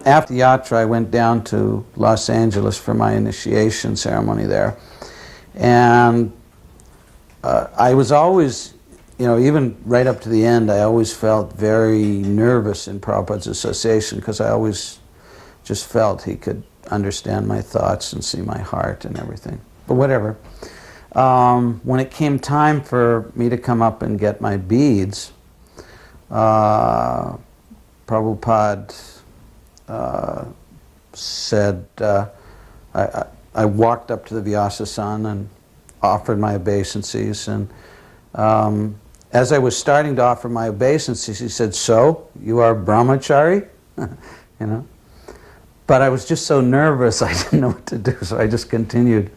after the yatra, I went down to Los Angeles for my initiation ceremony there. And I was always, even right up to the end, I always felt very nervous in Prabhupada's association because I always just felt he could understand my thoughts and see my heart and everything. But whatever. When it came time for me to come up and get my beads, Prabhupada said, I walked up to the Vyasa-san and offered my obeisances, and as I was starting to offer my obeisances, he said, "So, you are brahmachari?" But I was just so nervous, I didn't know what to do, so I just continued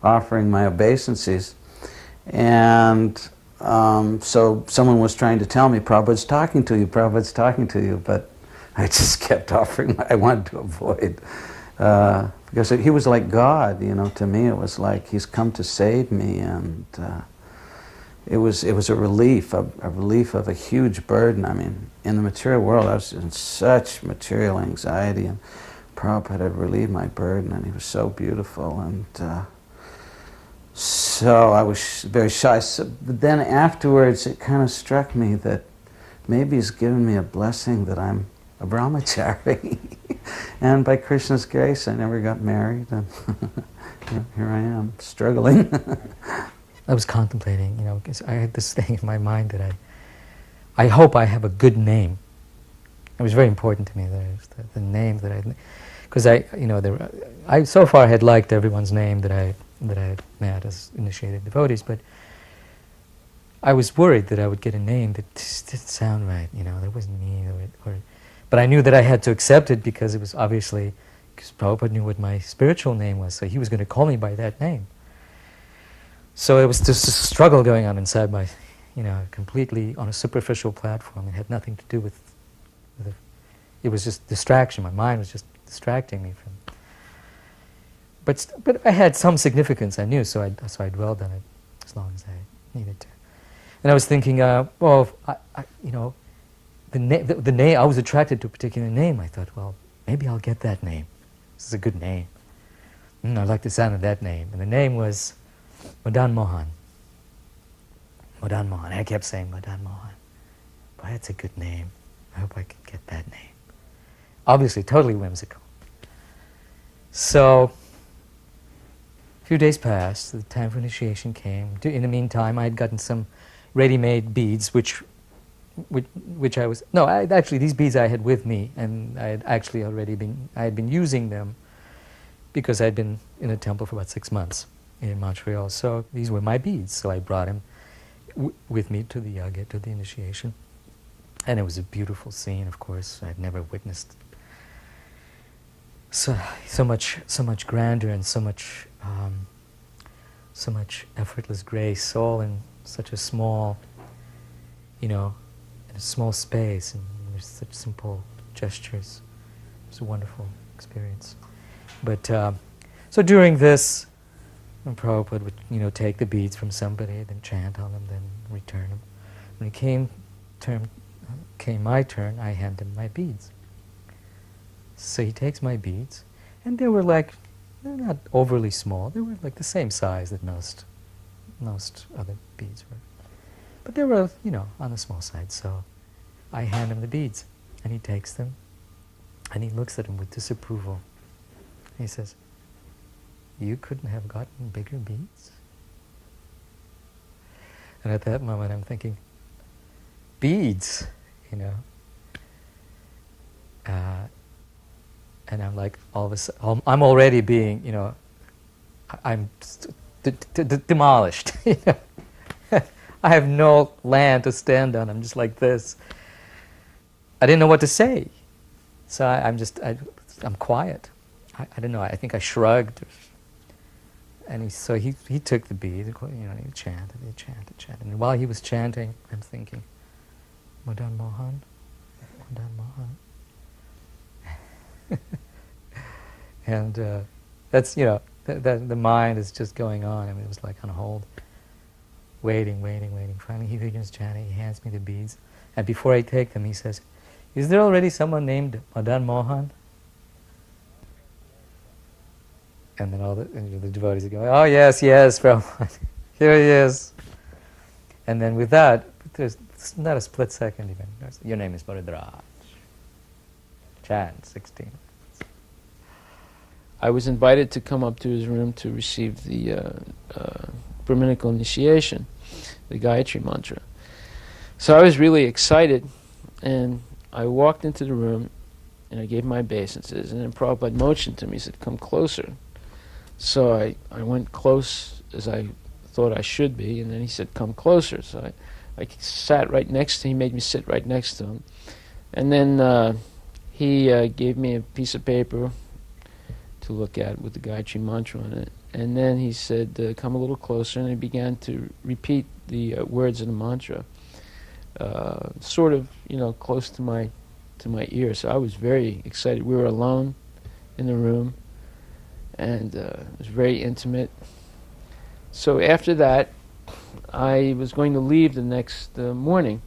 offering my obeisances. And so someone was trying to tell me, Prabhupada's talking to you, Prabhupada's talking to you, but I just kept offering. I wanted to avoid. Because he was like God, to me it was like he's come to save me, and it was a relief of a huge burden. I mean, in the material world I was in such material anxiety, and Prabhupada had relieved my burden, and he was so beautiful, and so I was very shy. But then afterwards it kind of struck me that maybe he's given me a blessing that I'm a brahmachari. And by Krishna's grace, I never got married, and here I am, struggling. I was contemplating, because I had this thing in my mind that I hope I have a good name. It was very important to me, the name that because I so far had liked everyone's name that I had met as initiated devotees, but I was worried that I would get a name that just didn't sound right, that wasn't me, but I knew that I had to accept it because it was obviously, because Prabhupada knew what my spiritual name was, so he was going to call me by that name. So it was just a struggle going on inside my, completely on a superficial platform. It had nothing to do with it was just distraction. My mind was just distracting me from. But I had some significance, I knew, so I dwelled on it as long as I needed to. And I was thinking, the name, I was attracted to a particular name. I thought, well, maybe I'll get that name. This is a good name. I like the sound of that name. And the name was Madan Mohan. Madan Mohan. I kept saying Madan Mohan. Boy, that's a good name. I hope I can get that name. Obviously, totally whimsical. So, a few days passed, the time for initiation came. In the meantime, I had gotten some ready-made beads, which I was... No, actually, these beads I had with me, and I had actually I had been using them because I had been in a temple for about 6 months in Montreal. So these were my beads. So I brought them with me to the yaga, to the initiation. And it was a beautiful scene, of course. I had never witnessed so much grandeur and so much effortless grace, all in such a small, in a small space, and there's such simple gestures. It was a wonderful experience. But so during this, when Prabhupada would take the beads from somebody, then chant on them, then return them. When it came my turn, I hand him my beads. So he takes my beads, and they're not overly small. They were like the same size that most other beads were. But they were, on the small side. So I hand him the beads, and he takes them, and he looks at them with disapproval. He says, "You couldn't have gotten bigger beads?" And at that moment I'm thinking, beads, and I'm like, all of a sudden, I'm already being, I'm demolished. I have no land to stand on. I'm just like this. I didn't know what to say, so I'm quiet. I don't know. I think I shrugged, and he took the bead. He chanted, and while he was chanting, I'm thinking, Madan Mohan, Madan Mohan. And that's, the mind is just going on. I mean, it was like on hold, waiting. Finally, he begins chanting. He hands me the beads, and before I take them, he says, "Is there already someone named Madan Mohan?" And then the devotees are going, oh yes, yes, Prabhupada, here he is. And then with that, there's not a split second even. Your name is Baradraj. Chant, 16. I was invited to come up to his room to receive the Brahminical initiation, the Gayatri mantra. So I was really excited, and I walked into the room, and I gave my obeisances, and then Prabhupada motioned to me, he said, come closer. So I went close as I thought I should be, and then he said, come closer. So I sat right next to him, he made me sit right next to him. And then he gave me a piece of paper to look at with the Gayatri mantra on it. And then he said, come a little closer, and he began to repeat the words of the mantra, sort of, close to my ear. So I was very excited. We were alone in the room, and it was very intimate. So after that, I was going to leave the next morning.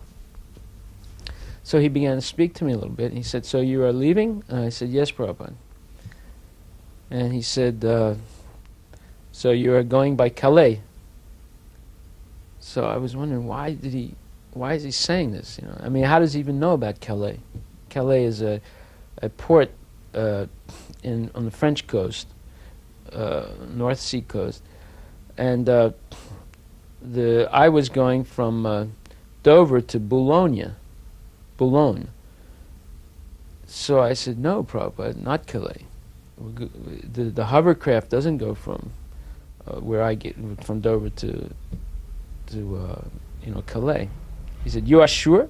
So he began to speak to me a little bit. He said, so you are leaving? And I said, yes, Prabhupada. And he said, so you are going by Calais? So I was wondering, why is he saying this? I mean, how does he even know about Calais? Calais is a port on the French coast, North Sea coast, and I was going from Dover to Boulogne. So I said, no, Prabhupada, not Calais. The hovercraft doesn't go from where I get from Dover to Calais. He said, you are sure?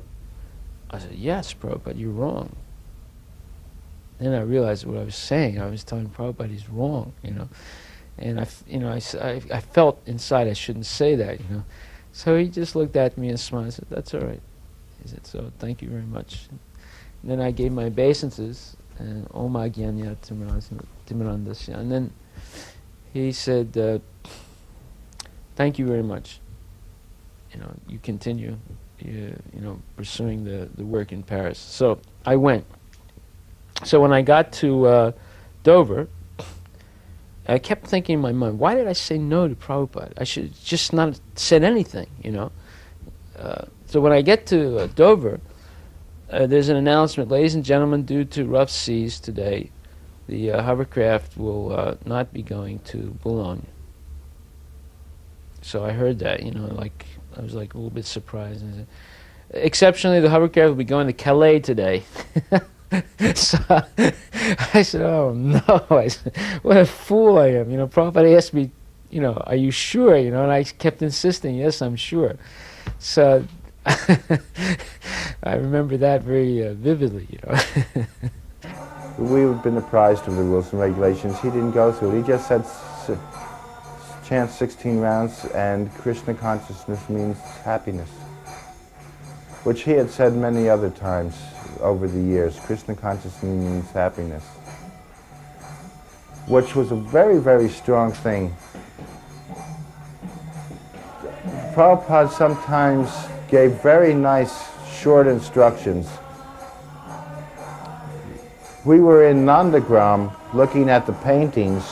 I said, yes, Prabhupada, you're wrong. Then I realized what I was saying. I was telling Prabhupada he's wrong, And I felt inside I shouldn't say that, So he just looked at me and smiled and said, that's all right. He said, so thank you very much. And then I gave my obeisances, and Om Agyanya Timirandasya. And then he said, thank you very much. You continue, pursuing the work in Paris. So I went. So when I got to Dover, I kept thinking in my mind, why did I say no to Prabhupada? I should just not said anything, So when I get to Dover, there's an announcement, ladies and gentlemen, due to rough seas today, the hovercraft will not be going to Boulogne. So I heard that, I was like a little bit surprised. And I said, exceptionally, the hovercraft will be going to Calais today. So I said, oh no, I said, what a fool I am. Prabhupada asked me, are you sure? And I kept insisting, yes, I'm sure. So I remember that very vividly, We've been apprised of the rules and regulations. He didn't go through it. He just said chant 16 rounds, and Krishna consciousness means happiness, which he had said many other times over the years. Krishna consciousness means happiness, which was a very, very strong thing. Prabhupada sometimes gave very nice, short instructions. We were in Nandagram looking at the paintings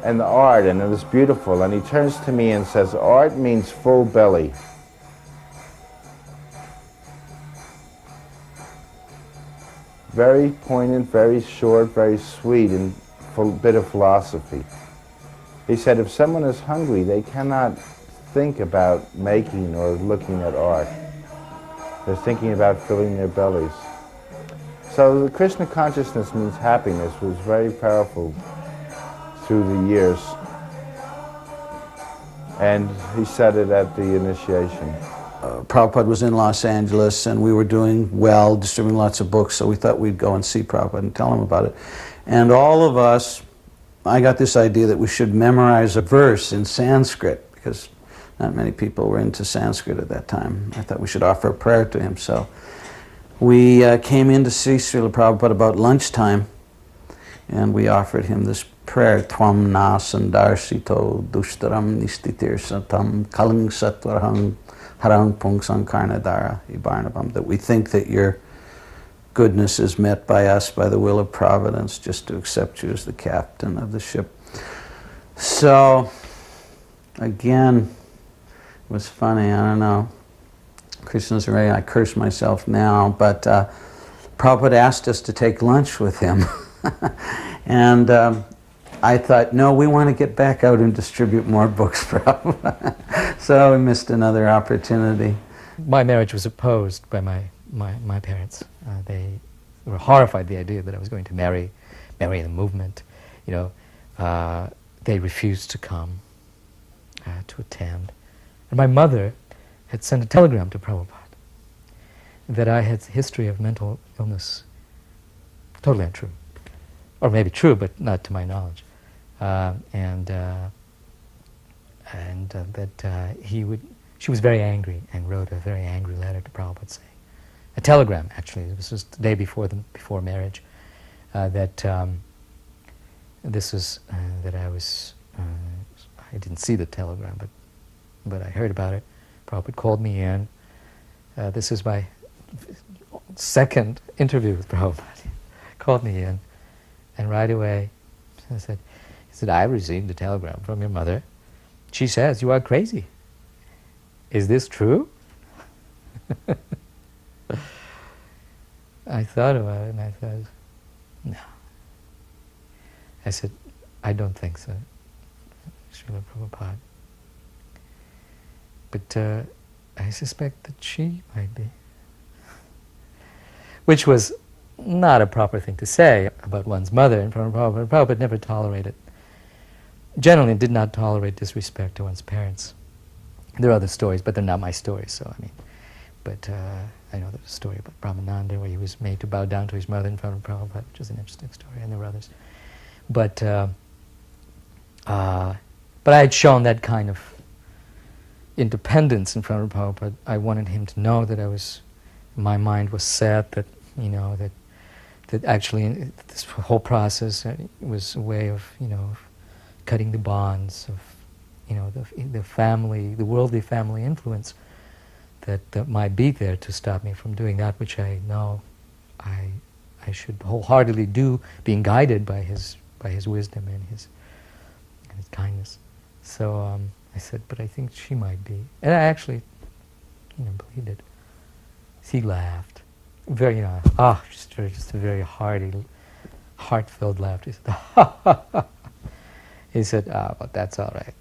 and the art, and it was beautiful. And he turns to me and says, art means full belly. Very poignant, very short, very sweet, and full bit of philosophy. He said, if someone is hungry, they cannot think about making or looking at art. They're thinking about filling their bellies. So the Krishna consciousness means happiness was very powerful through the years. And he said it at the initiation. Prabhupada was in Los Angeles, and we were doing well, distributing lots of books, so we thought we'd go and see Prabhupada and tell him about it. And all of us, I got this idea that we should memorize a verse in Sanskrit, because not many people were into Sanskrit at that time. I thought we should offer a prayer to him. So we came in to see Srila Prabhupada about lunchtime, and we offered him this prayer, Tvam na sandarsito dushtaram nistitir satam kaling satvarahang harang pung sankarnadara ibarnabam, that we think that you're goodness is met by us by the will of Providence, just to accept you as the captain of the ship. So, again, it was funny, I don't know. Krishna's right, I curse myself now, but Prabhupada asked us to take lunch with him. And I thought, no, we want to get back out and distribute more books, Prabhupada. So we missed another opportunity. My marriage was opposed by my parents. They were horrified at the idea that I was going to marry the movement. You know, they refused to come to attend. And my mother had sent a telegram to Prabhupada that I had a history of mental illness. Totally untrue. Or maybe true, but not to my knowledge. And that she was very angry and wrote a very angry letter to Prabhupada saying, a telegram actually, this was the day before marriage, that this was, that I didn't see the telegram, but I heard about it. Prabhupada called me in. This is my second interview with Prabhupada. Called me in, and right away he said, I received a telegram from your mother. She says you are crazy. Is this true? I thought about it and I thought, no. I said, I don't think so, Srila Prabhupada. But I suspect that she might be. Which was not a proper thing to say about one's mother in front of Prabhupada. Prabhupada never tolerated, generally did not tolerate disrespect to one's parents. There are other stories, but they're not my stories, so I mean, but I know there's a story about Brahmananda where he was made to bow down to his mother in front of Prabhupada, which is an interesting story, and there were others. But I had shown that kind of independence in front of Prabhupada. I wanted him to know that my mind was set, that, you know, that actually this whole process was a way of, you know, cutting the bonds of, you know, the family, the worldly family influence that might be there to stop me from doing that which I know I should wholeheartedly do, being guided by his wisdom and his kindness. So I said, but I think she might be, and I actually, you know, believed it. He laughed, very, you know, just a very hearty, heart-filled laugh. He said, ha ha ha. He said, well, that's all right.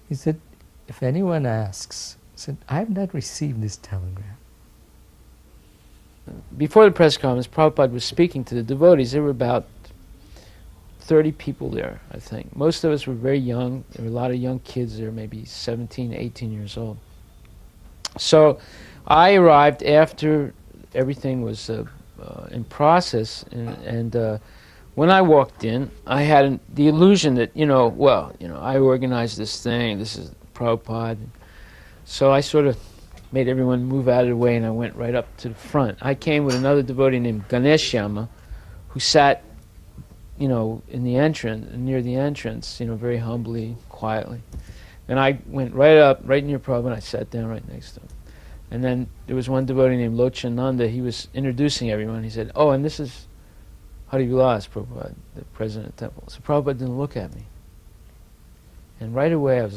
He said, if anyone asks, he said, I have not received this telegram. Before the press conference, Prabhupada was speaking to the devotees. There were about 30 people there, I think. Most of us were very young. There were a lot of young kids there, maybe 17, 18 years old. So I arrived after everything was in process, and when I walked in, I had the illusion that, I organized this thing, this is Prabhupada. So I sort of made everyone move out of the way, and I went right up to the front. I came with another devotee named Ganeshyama, who sat, in the entrance, near the entrance, very humbly, quietly. And I went right up, right near Prabhupada, and I sat down right next to him. And then there was one devotee named Lochananda. He was introducing everyone. He said, and this is Hari Vilas Prabhupada, the president of the temple. So Prabhupada didn't look at me. And right away I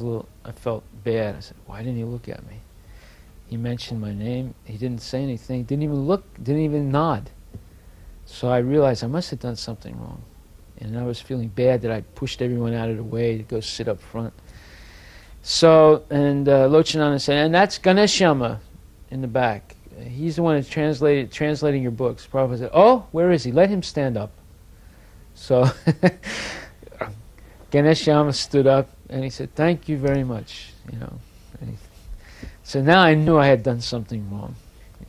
felt bad. I said, why didn't he look at me? He mentioned my name. He didn't say anything. Didn't even look, didn't even nod. So I realized I must have done something wrong. And I was feeling bad that I pushed everyone out of the way to go sit up front. So, and Lochananda said, and that's Ganeshyama in the back. He's the one who's translating your books. Prabhupada said, where is he? Let him stand up. So Ganeshyama stood up and he said, thank you very much. So now I knew I had done something wrong.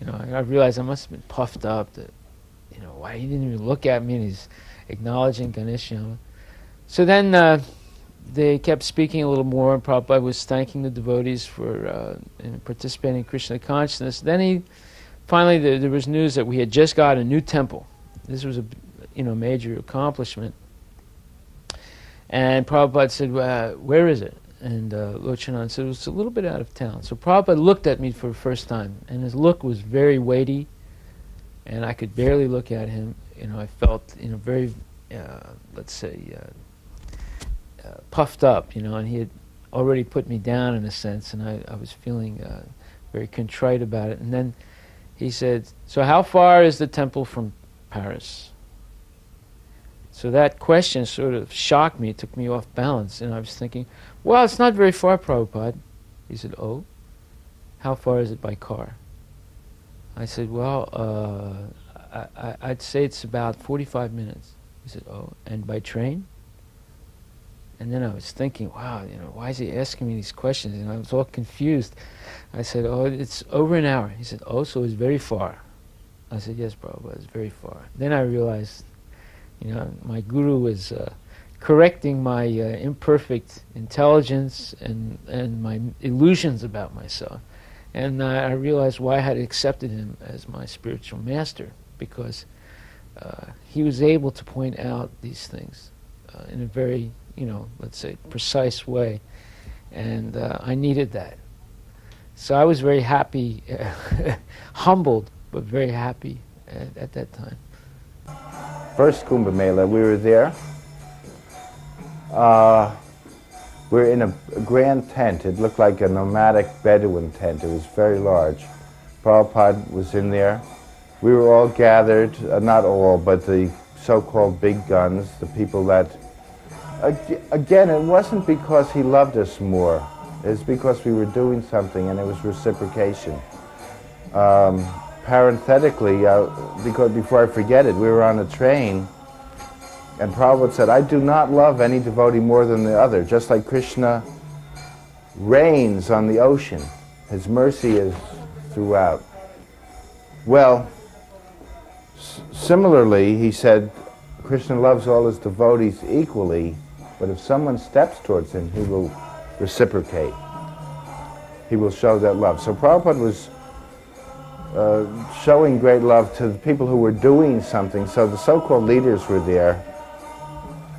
I realized I must have been puffed up that, why he didn't even look at me, and he's acknowledging Ganeshyama. So then they kept speaking a little more, and Prabhupada was thanking the devotees for participating in Krishna consciousness. Then finally there was news that we had just got a new temple. This was a major accomplishment. And Prabhupada said, where is it? And Lochananda said, it was a little bit out of town. So Prabhupada looked at me for the first time, and his look was very weighty, and I could barely look at him. I felt, very, let's say, puffed up, and he had already put me down in a sense, and I was feeling very contrite about it. And then he said, "So how far is the temple from Paris?" So that question sort of shocked me, it took me off balance, and I was thinking, well, it's not very far, Prabhupada. He said, "Oh, how far is it by car?" I said, "Well, I'd say it's about 45 minutes. He said, "Oh, and by train?" And then I was thinking, wow, why is he asking me these questions? And I was all confused. I said, "Oh, it's over an hour." He said, "Oh, so it's very far." I said, "Yes, Prabhupada, it's very far." Then I realized, my guru was correcting my imperfect intelligence and my illusions about myself. And I realized why I had accepted him as my spiritual master, because he was able to point out these things in a very, let's say, precise way. And I needed that. So I was very happy, humbled, but very happy at that time. First Kumbh Mela, we were there. We were in a grand tent. It looked like a nomadic Bedouin tent. It was very large. Prabhupada was in there. We were all gathered, not all, but the so-called big guns, the people that... Again, it wasn't because he loved us more. It was because we were doing something, and it was reciprocation. Parenthetically, because before I forget it, we were on a train, and Prabhupada said, "I do not love any devotee more than the other, just like Krishna reigns on the ocean. His mercy is throughout." Well, similarly, he said, Krishna loves all his devotees equally, but if someone steps towards him, he will reciprocate. He will show that love. So Prabhupada was showing great love to the people who were doing something. So the so-called leaders were there.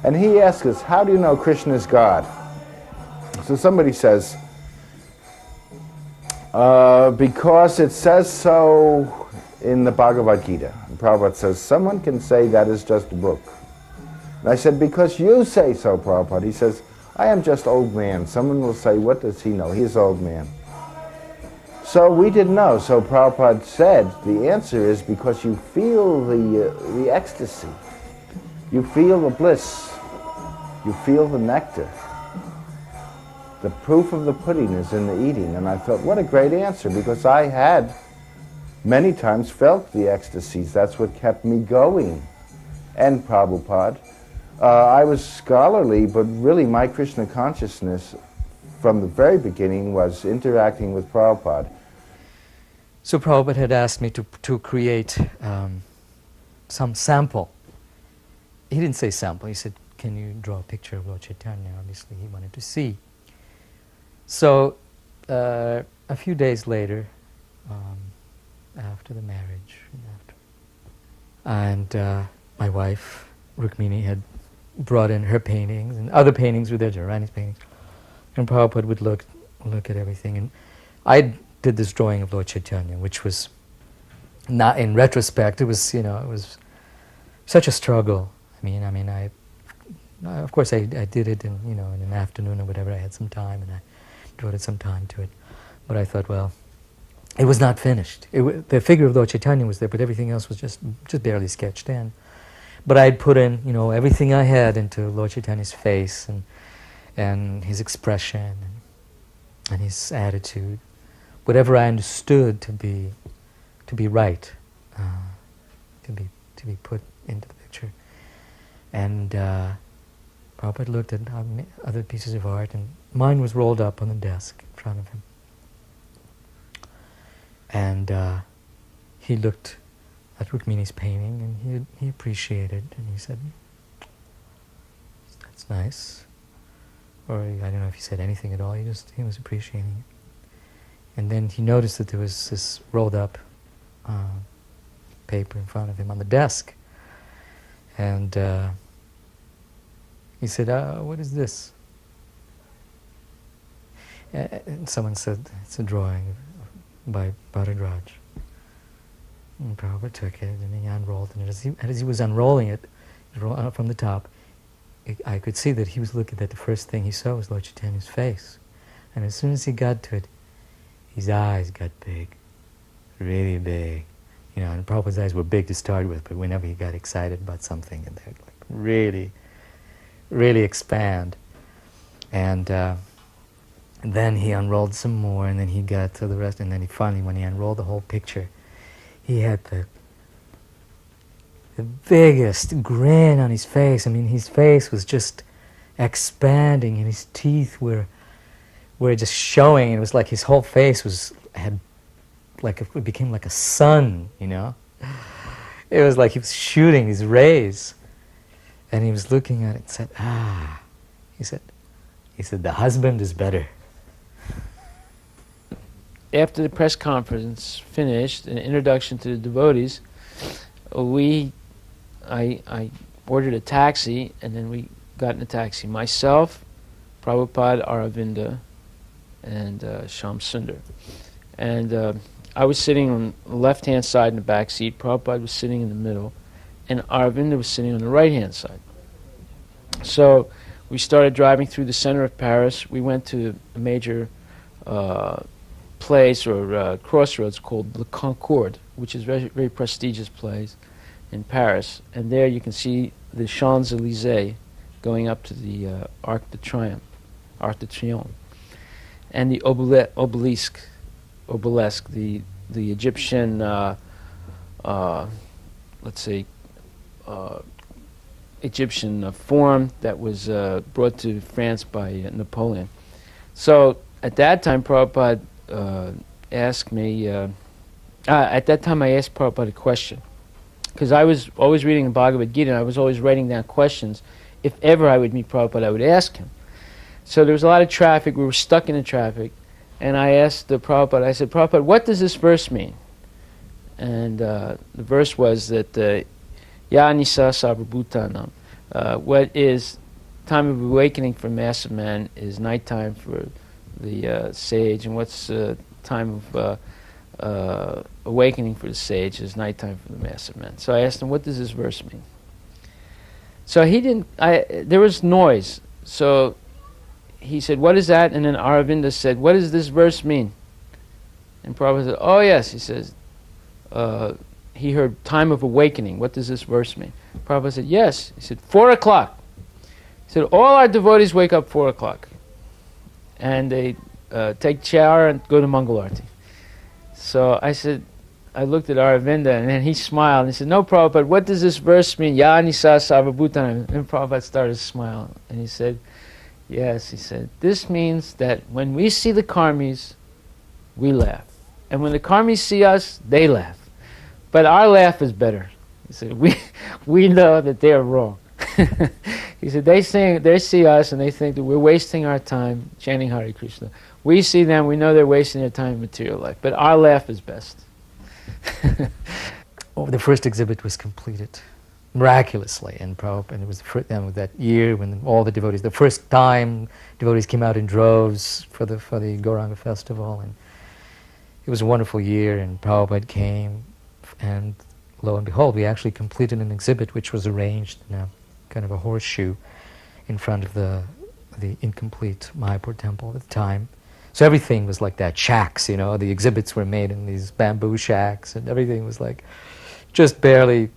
And he asked us, "How do you know Krishna is God?" So somebody says, "Because it says so in the Bhagavad Gita." And Prabhupada says, "Someone can say that is just a book." And I said, "Because you say so, Prabhupada." He says, "I am just old man." Someone will say, "What does he know? He is old man." So we didn't know. So Prabhupada said, the answer is because you feel the ecstasy. You feel the bliss. You feel the nectar. The proof of the pudding is in the eating. And I thought, what a great answer, because I had many times felt the ecstasies. That's what kept me going. And Prabhupada. I was scholarly, but really my Krishna consciousness from the very beginning was interacting with Prabhupada. So Prabhupada had asked me to create some sample. He didn't say sample, he said, "Can you draw a picture of Lord Chaitanya?" Obviously he wanted to see. So a few days later, after the marriage, and my wife, Rukmini, had brought in her paintings, and other paintings were there, Jarani's paintings, and Prabhupada would look at everything. And I did this drawing of Lord Chaitanya, which was not, in retrospect, it was, it was such a struggle. I of course I did it in, in an afternoon or whatever. I had some time and I devoted some time to it. But I thought, well, it was not finished. The figure of Lord Chaitanya was there, but everything else was just barely sketched in. But I'd put in, everything I had into Lord Chaitanya's face and his expression and his attitude, whatever I understood to be right, to be put into the picture. And Prabhupada looked at other pieces of art, and mine was rolled up on the desk in front of him. And he looked at Rukmini's painting, and he appreciated, and he said, "That's nice." Or I don't know if he said anything at all, he was appreciating it. And then he noticed that there was this rolled up paper in front of him on the desk. And he said, "What is this?" And someone said, "It's a drawing by Baradraj." And Prabhupada took it and he unrolled it. And as he was unrolling it from the top, I could see that he was looking at the first thing he saw was Lord Chaitanya's face. And as soon as he got to it, his eyes got big, really big. And Prabhupada's eyes were big to start with, but whenever he got excited about something, and they'd like really, really expand. And then he unrolled some more, and then he got to the rest, and then he finally, when he unrolled the whole picture, he had the biggest grin on his face. I mean, his face was just expanding, and his teeth were just showing. It was like his whole face it became like a sun, It was like he was shooting these rays, and he was looking at it and said, he said, the husband is better. After the press conference finished, an introduction to the devotees, I ordered a taxi, and then we got in a taxi. Myself, Prabhupada, Aravinda, and Shyam Sundar. And I was sitting on the left-hand side in the back seat, Prabhupada was sitting in the middle, and Aravinda was sitting on the right-hand side. So we started driving through the center of Paris. We went to a major place or crossroads called Le Concorde, which is a very, very prestigious place in Paris. And there you can see the Champs-Élysées going up to the Arc de Triomphe, and the obelisk, the Egyptian, let's say, Egyptian form that was brought to France by Napoleon. So at that time, Prabhupada asked me, at that time I asked Prabhupada a question, because I was always reading the Bhagavad Gita, and I was always writing down questions. If ever I would meet Prabhupada, I would ask him. So there was a lot of traffic, we were stuck in the traffic, and I asked Prabhupada, I said, Prabhupada, what does this verse mean? And the verse was that, Ya Nisa Sarvabhutanam, what is time of awakening for mass of man is nighttime for the sage, and what's time of awakening for the sage is nighttime for the mass of men. So I asked him, what does this verse mean? So he didn't, there was noise. So he said, what is that? And then Aravinda said, what does this verse mean? And Prabhupada said, oh yes, he says, he heard time of awakening. What does this verse mean? Prabhupada said, yes. He said, 4 o'clock. He said, all our devotees wake up 4 o'clock. And they take shower and go to Mangal Arati. So I said, I looked at Aravinda, and then he smiled, and he said, no, Prabhupada, what does this verse mean? Ya Nisa Sarvabhutanam. And Prabhupada started to smile, and he said, yes, he said, this means that when we see the karmis, we laugh. And when the karmis see us, they laugh. But our laugh is better. He said, we know that they are wrong. He said, they see us and they think that we're wasting our time chanting Hare Krishna. We see them, we know they're wasting their time in material life. But our laugh is best. The first exhibit was completed miraculously in Prabhupada, and it was that year when all the devotees, the first time devotees came out in droves for the Gauranga festival, and it was a wonderful year, and Prabhupada came, and lo and behold, we actually completed an exhibit which was arranged in a kind of a horseshoe in front of the incomplete Mayapur temple at the time. So everything was like that, shacks, the exhibits were made in these bamboo shacks, and everything was like just barely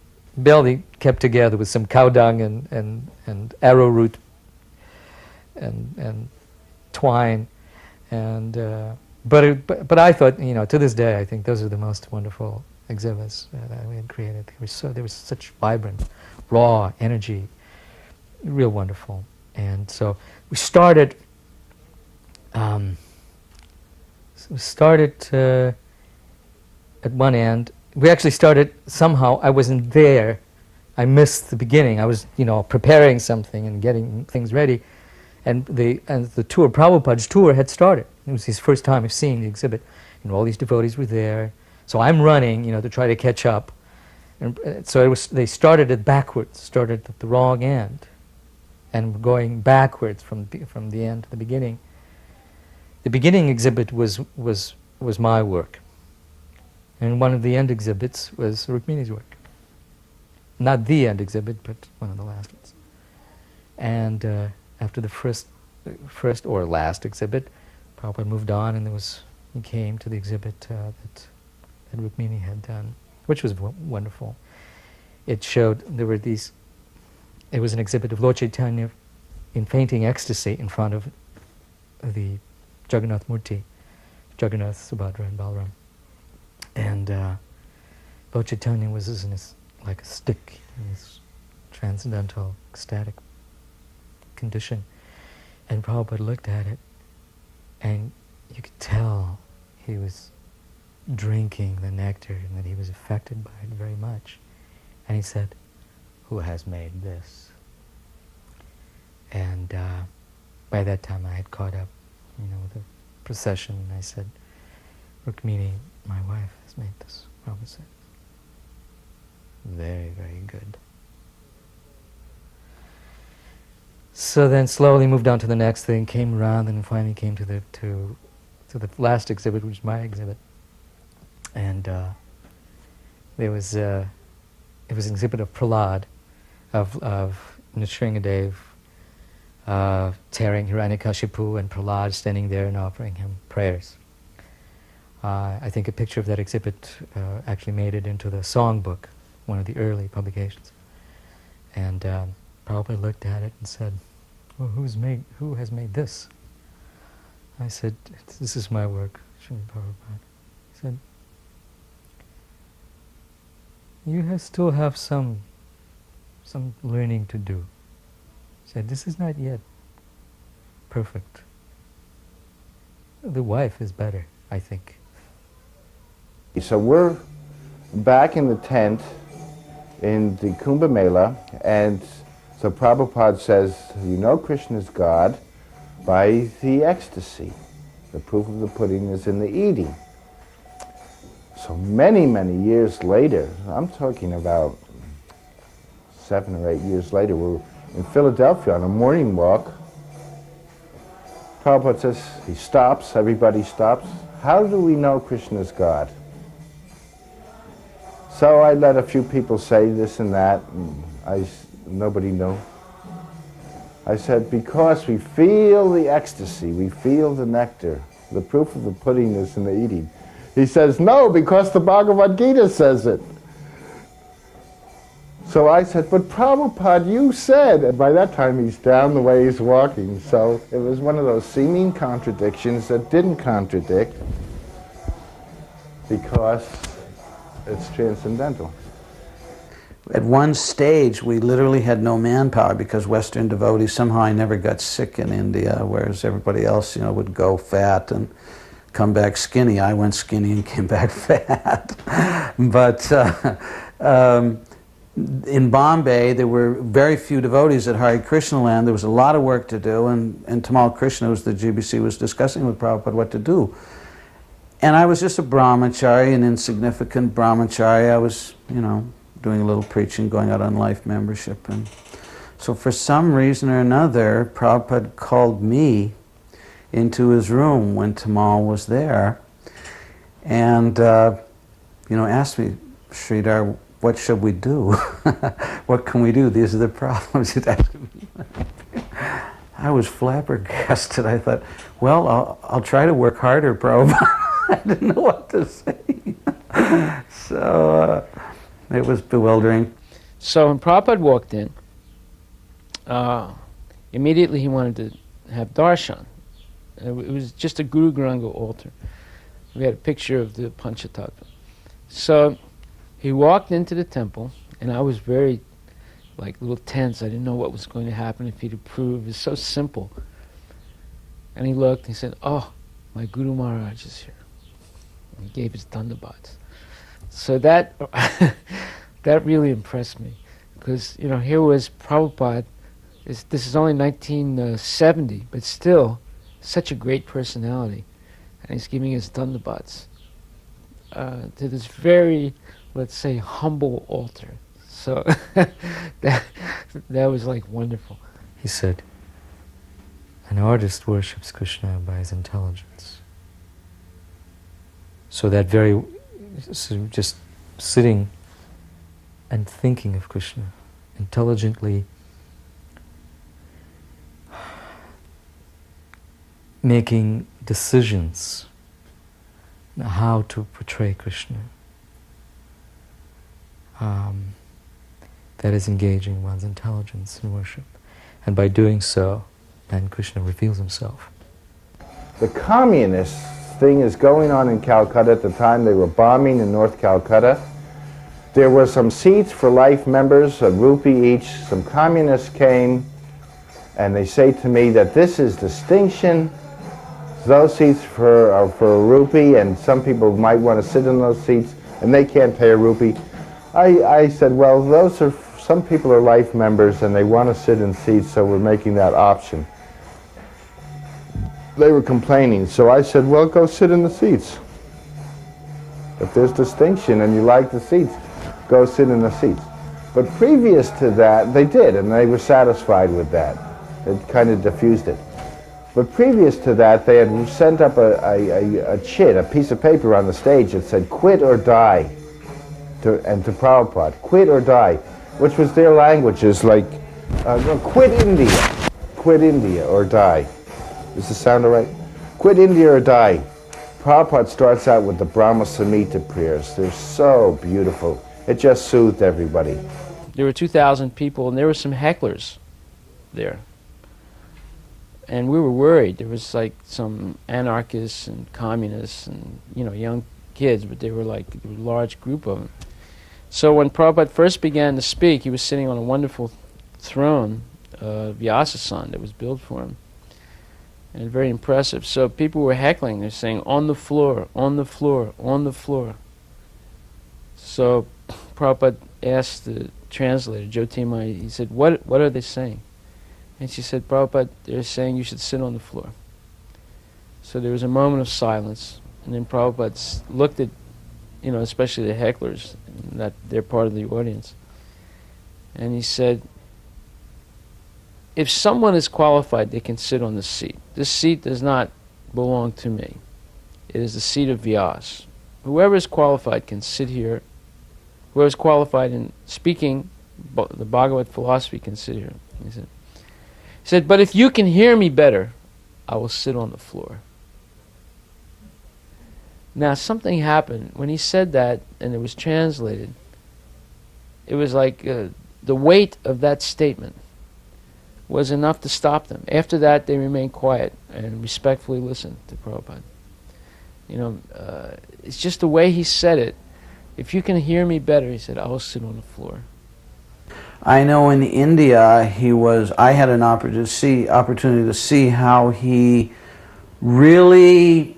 kept together with some cow dung and arrowroot and twine, and but I thought, to this day, I think those are the most wonderful exhibits that we had created. There was such vibrant, raw energy, real wonderful. And so we started. At one end. We actually started somehow. I wasn't there. I missed the beginning. I was, preparing something and getting things ready, and the tour, Prabhupada's tour, had started. It was his first time of seeing the exhibit, and all these devotees were there. So I'm running, to try to catch up. And so they started it backwards, started at the wrong end, and going backwards from the end to the beginning. The beginning exhibit was my work. And one of the end exhibits was Rukmini's work. Not the end exhibit, but one of the last ones. And after the first or last exhibit, Prabhupada moved on, and he came to the exhibit that Rukmini had done, which was wonderful. It showed, it was an exhibit of Lord Chaitanya in fainting ecstasy in front of the Jagannath Murti, Jagannath, Subhadra, and Balaram. And Lord Chaitanya was like a stick in this transcendental, ecstatic condition. And Prabhupada looked at it, and you could tell he was drinking the nectar and that he was affected by it very much. And he said, "Who has made this?" And by that time I had caught up, with the procession, and I said, "Rukmini, my wife, has made this." Prabhupada said, "Very, very good." So then slowly moved on to the next thing, came around, and finally came to the last exhibit, which is my exhibit. And it was an exhibit of Prahlad, of Nrsingadev tearing Hiranyakashipu, and Prahlad standing there and offering him prayers. I think a picture of that exhibit actually made it into the songbook, one of the early publications. And Prabhupada looked at it and said, "Well, who has made this?" I said, "This is my work, Srimad Prabhupada." He said, "You still have some learning to do." He said, "This is not yet perfect. The wife is better, I think." So we're back in the tent in the Kumbh Mela, and so Prabhupada says, Krishna is God by the ecstasy. The proof of the pudding is in the eating. So many, many years later, I'm talking about 7 or 8 years later, we're in Philadelphia on a morning walk. Prabhupada says, he stops, everybody stops. How do we know Krishna is God? So I let a few people say this and that, and nobody knew. I said, because we feel the ecstasy, we feel the nectar. The proof of the pudding is in the eating. He says, no, because the Bhagavad Gita says it. So I said, but Prabhupada, you said, and by that time he's down the way he's walking. So it was one of those seeming contradictions that didn't contradict, because it's transcendental. At one stage, we literally had no manpower because Western devotees, somehow I never got sick in India, whereas everybody else, would go fat and come back skinny. I went skinny and came back fat. But in Bombay, there were very few devotees at Hare Krishna land. There was a lot of work to do, and Tamal Krishna, who's the GBC, was discussing with Prabhupada what to do. And I was just a brahmachari, an insignificant brahmachari. I was, doing a little preaching, going out on life membership. And so for some reason or another, Prabhupada called me into his room when Tamal was there and, asked me, Sridhara, what should we do? What can we do? These are the problems. He'd ask me. I was flabbergasted. I thought, well, I'll try to work harder, Prabhupada. I didn't know what to say. So it was bewildering. So when Prabhupada walked in, immediately he wanted to have darshan. It was just a Guru Garanga altar. We had a picture of the Panchatattva. So he walked into the temple, and I was very, a little tense. I didn't know what was going to happen, if he'd approve. It was so simple. And he looked, and he said, "Oh, my Guru Maharaj is here." And he gave his dandabats. So that that really impressed me, because here was Prabhupada. This is only 1970, but still such a great personality, and he's giving his dandabats to this very, let's say, humble altar. So that was wonderful. He said, an artist worships Krishna by his intelligence. So that very, so just sitting and thinking of Krishna, intelligently making decisions how to portray Krishna. That is engaging one's intelligence in worship. And by doing so, then Krishna reveals himself. The communist thing is going on in Calcutta at the time. They were bombing in North Calcutta. There were some seats for life members, a rupee each. Some communists came and they say to me that this is distinction. Those seats are for a rupee, and some people might want to sit in those seats and they can't pay a rupee. I said, well, some people are life members and they want to sit in seats, so we're making that option. They were complaining, so I said, well, go sit in the seats. If there's distinction and you like the seats, go sit in the seats. But previous to that, they did, and they were satisfied with that. It kind of diffused it. But previous to that, they had sent up a chit, a piece of paper on the stage that said, quit or die, to Prabhupada, quit or die, which was their languages, like, quit India or die. Does this sound all right? Quit India or die. Prabhupada starts out with the Brahma Samhita prayers. They're so beautiful. It just soothed everybody. There were 2,000 people, and there were some hecklers there. And we were worried. There was like some anarchists and communists and, young kids, but they were like a large group of them. So when Prabhupada first began to speak, he was sitting on a wonderful throne, Vyasa that was built for him. And very impressive. So people were heckling. They're saying, on the floor, on the floor, on the floor. So Prabhupada asked the translator, Jyotirmaya, he said, what are they saying? And she said, Prabhupada, they're saying you should sit on the floor. So there was a moment of silence. And then Prabhupada looked at, especially the hecklers, that they're part of the audience. And he said, if someone is qualified, they can sit on this seat. This seat does not belong to me. It is the seat of Vyasa. Whoever is qualified can sit here. Whoever is qualified in speaking the Bhagavad philosophy can sit here. He said, but if you can hear me better, I will sit on the floor. Now something happened. When he said that, and it was translated, it was like the weight of that statement was enough to stop them. After that, they remained quiet and respectfully listened to Prabhupada. It's just the way he said it. If you can hear me better, he said, I will sit on the floor. I know in India, I had an opportunity to see how he really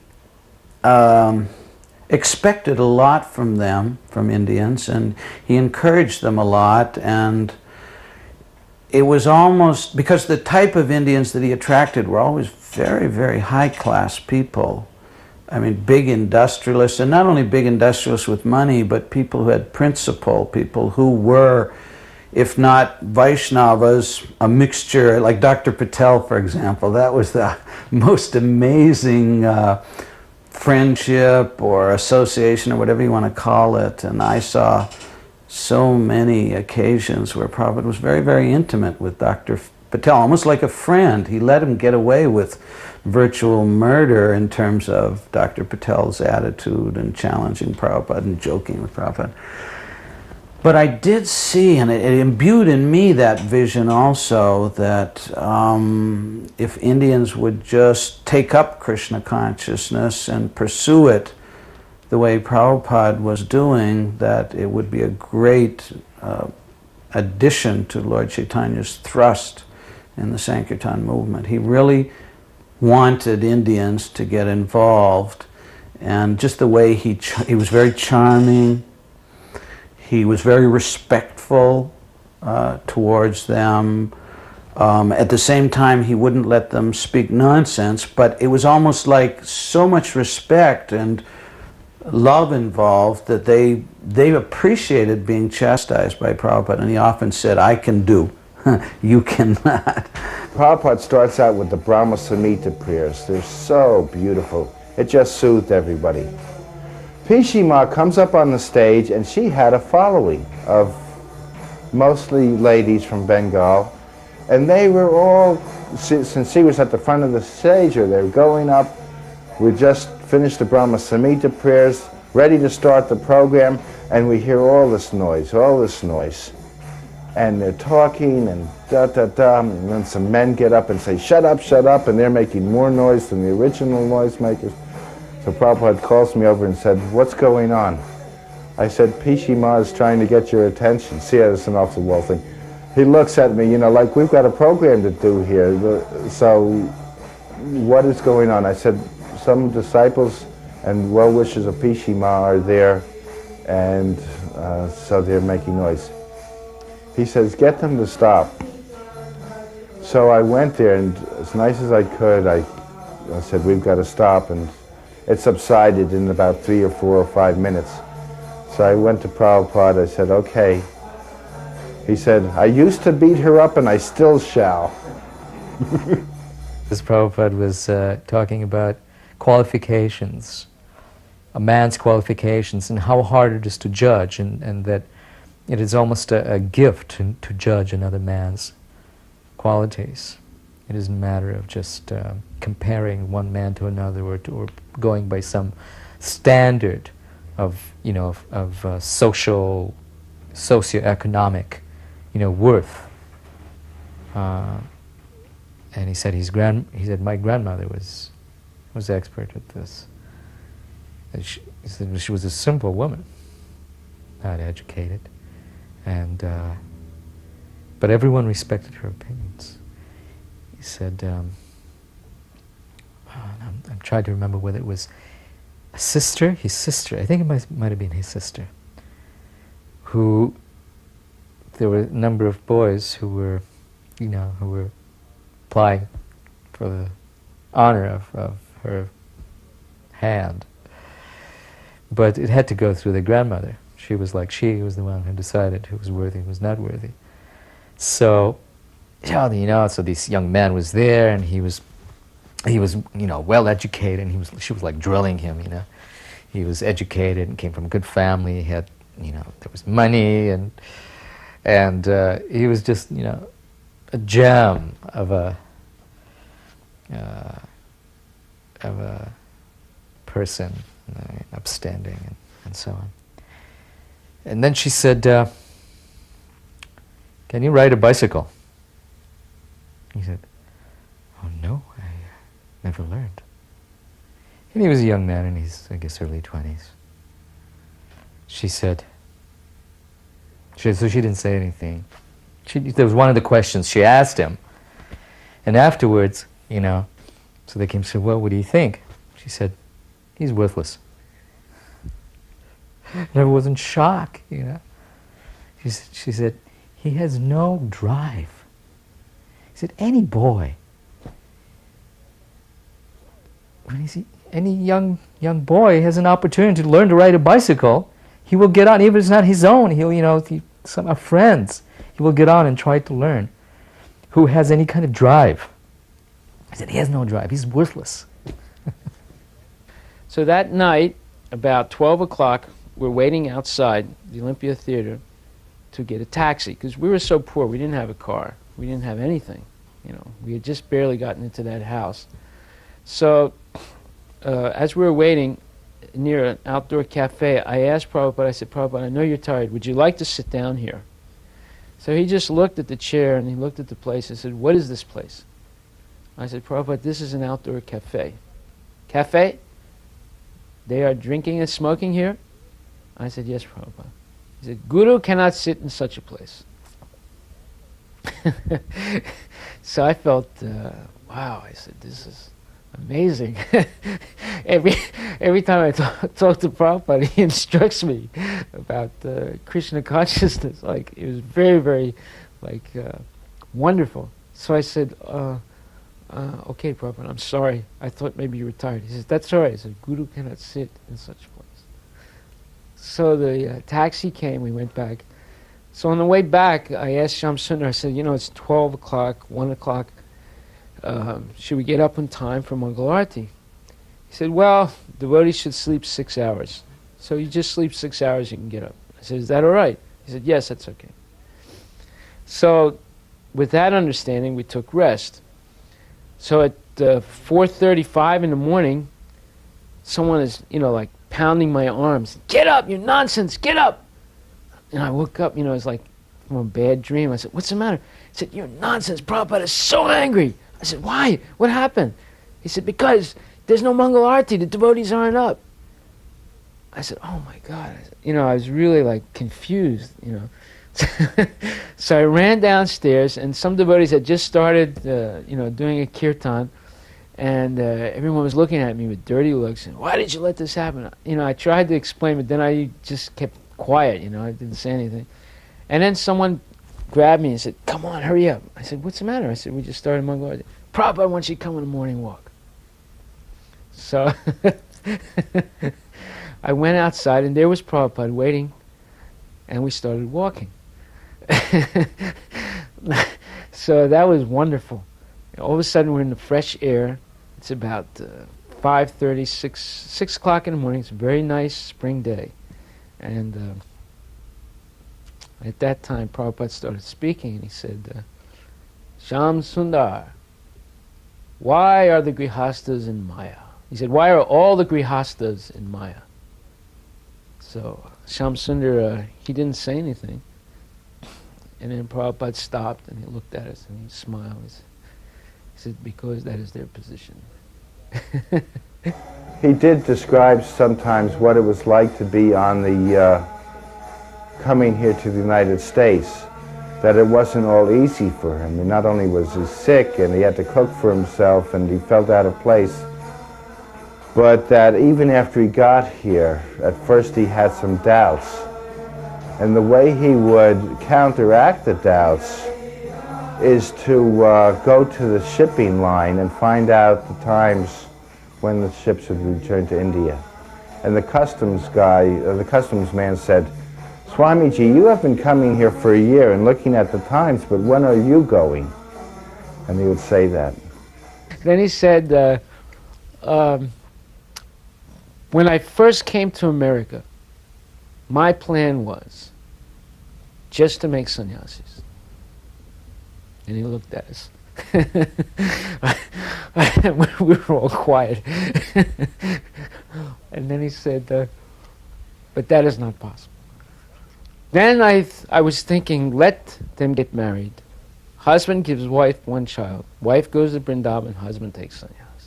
expected a lot from them, from Indians, and he encouraged them a lot, and it was almost, because the type of Indians that he attracted were always very, very high-class people. I mean, big industrialists, and not only big industrialists with money, but people who had principle, people who were, if not Vaishnavas, a mixture, like Dr. Patel, for example. That was the most amazing friendship or association or whatever you want to call it. And I saw so many occasions where Prabhupada was very, very intimate with Dr. Patel, almost like a friend. He let him get away with virtual murder in terms of Dr. Patel's attitude and challenging Prabhupada and joking with Prabhupada. But I did see, and it imbued in me that vision also, that if Indians would just take up Krishna consciousness and pursue it the way Prabhupada was doing, that it would be a great addition to Lord Chaitanya's thrust in the Sankirtan movement. He really wanted Indians to get involved, and just the way he was very charming, he was very respectful towards them. At the same time, he wouldn't let them speak nonsense, but it was almost like so much respect and love involved that they appreciated being chastised by Prabhupada, and he often said, I can do, you cannot. Prabhupada starts out with the Brahma Samhita prayers. They're so beautiful. It just soothed everybody. Pishima comes up on the stage, and she had a following of mostly ladies from Bengal, and they were all, since she was at the front of the stage, or they were going up, we just finished the Brahma Samhita prayers, ready to start the program, and we hear all this noise. And they're talking, and da-da-da, and then some men get up and say, shut up, and they're making more noise than the original noisemakers. So Prabhupada calls me over and said, what's going on? I said, Pishima is trying to get your attention. See, it's an off-the-wall thing. He looks at me, like we've got a program to do here. So what is going on? I said, some disciples and well-wishers of Pishima are there, and so they're making noise. He says, get them to stop. So I went there, and as nice as I could, I said, we've got to stop, and it subsided in about 3 or 4 or 5 minutes. So I went to Prabhupada, I said, okay. He said, I used to beat her up and I still shall. This Prabhupada was talking about qualifications, a man's qualifications, and how hard it is to judge, and that it is almost a gift to judge another man's qualities. It isn't a matter of just comparing one man to another, or going by some standard of socioeconomic worth. And he said my grandmother was expert at this. And he said she was a simple woman, not educated, and but everyone respected her opinions. He said, I'm trying to remember whether it was his sister, I think it might have been his sister, who, there were a number of boys who were applying for the honor of her hand. But it had to go through the grandmother. She was the one who decided who was worthy and who was not worthy. So, so this young man was there, and he was well educated, and she was like drilling him, He was educated and came from a good family. He had, there was money, and he was just, a gem of a person, upstanding, and so on. And then she said, can you ride a bicycle? He said, oh no, I never learned. And he was a young man in his, I guess, early 20s. She said, so she didn't say anything. There was one of the questions she asked him. And afterwards, so they came and said, well, what do you think? She said, he's worthless. And everyone was in shock, She said, he has no drive. He said, any boy, any young boy has an opportunity to learn to ride a bicycle, he will get on, even if it's not his own, some friends, he will get on and try to learn. Who has any kind of drive? He said, he has no drive, he's worthless. So that night, about 12 o'clock, we're waiting outside the Olympia Theater to get a taxi, because we were so poor, we didn't have a car, we didn't have anything. We had just barely gotten into that house. So as we were waiting near an outdoor cafe, I asked Prabhupada, I said, Prabhupada, I know you're tired, would you like to sit down here? So he just looked at the chair and he looked at the place and said, what is this place? I said, Prabhupada, this is an outdoor cafe. Cafe? They are drinking and smoking here? I said, yes, Prabhupada. He said, Guru cannot sit in such a place. So I felt, wow, I said, this is amazing. Every time I talk to Prabhupada, he instructs me about Krishna consciousness. Like, it was very, very, wonderful. So I said, okay, Prabhupada, I'm sorry. I thought maybe you were tired. He says, that's all right. I said, Guru cannot sit in such a place. So the taxi came, we went back. So on the way back, I asked Shyam Sundar, I said, it's 12 o'clock, 1 o'clock. Should we get up in time for Mangal Arati? He said, well, devotees should sleep 6 hours. So you just sleep 6 hours, you can get up. I said, is that all right? He said, yes, that's okay. So with that understanding, we took rest. So at 4:35 in the morning, someone is, like pounding my arms. Get up, you nonsense, get up! And I woke up, it's like from a bad dream. I said, what's the matter? He said, you're nonsense, Prabhupada is so angry. I said, why? What happened? He said, because there's no Mangal Arati, the devotees aren't up. I said, oh my God. I was really like confused, So I ran downstairs, and some devotees had just started, doing a kirtan, and everyone was looking at me with dirty looks, and why did you let this happen? I tried to explain, but then I just kept quiet, I didn't say anything. And then someone grabbed me and said, come on, hurry up. I said, what's the matter? I said, we just started Mangal Arati. Prabhupada wants you to come on a morning walk. So I went outside, and there was Prabhupada waiting, and we started walking. So that was wonderful. All of a sudden, we're in the fresh air. It's about 5:30, 6 o'clock in the morning. It's a very nice spring day. And at that time, Prabhupada started speaking, and he said, Sham Sundar, why are the Grihastas in Maya? He said, why are all the Grihastas in Maya? So Sham Sundar, he didn't say anything. And then Prabhupada stopped, and he looked at us, and he smiled. He said, because that is their position. He did describe sometimes what it was like to be on the coming here to the United States, that it wasn't all easy for him. And not only was he sick and he had to cook for himself and he felt out of place, but that even after he got here, at first he had some doubts. And the way he would counteract the doubts is to go to the shipping line and find out the times when the ships would return to India. And the customs man said, Swamiji, you have been coming here for a year and looking at the times, but when are you going? And he would say that. Then he said, when I first came to America, my plan was just to make sannyasis. And he looked at us. We were all quiet. And then he said, but that is not possible. Then I was thinking, let them get married. Husband gives wife one child. Wife goes to Vrindavan, husband takes sannyas.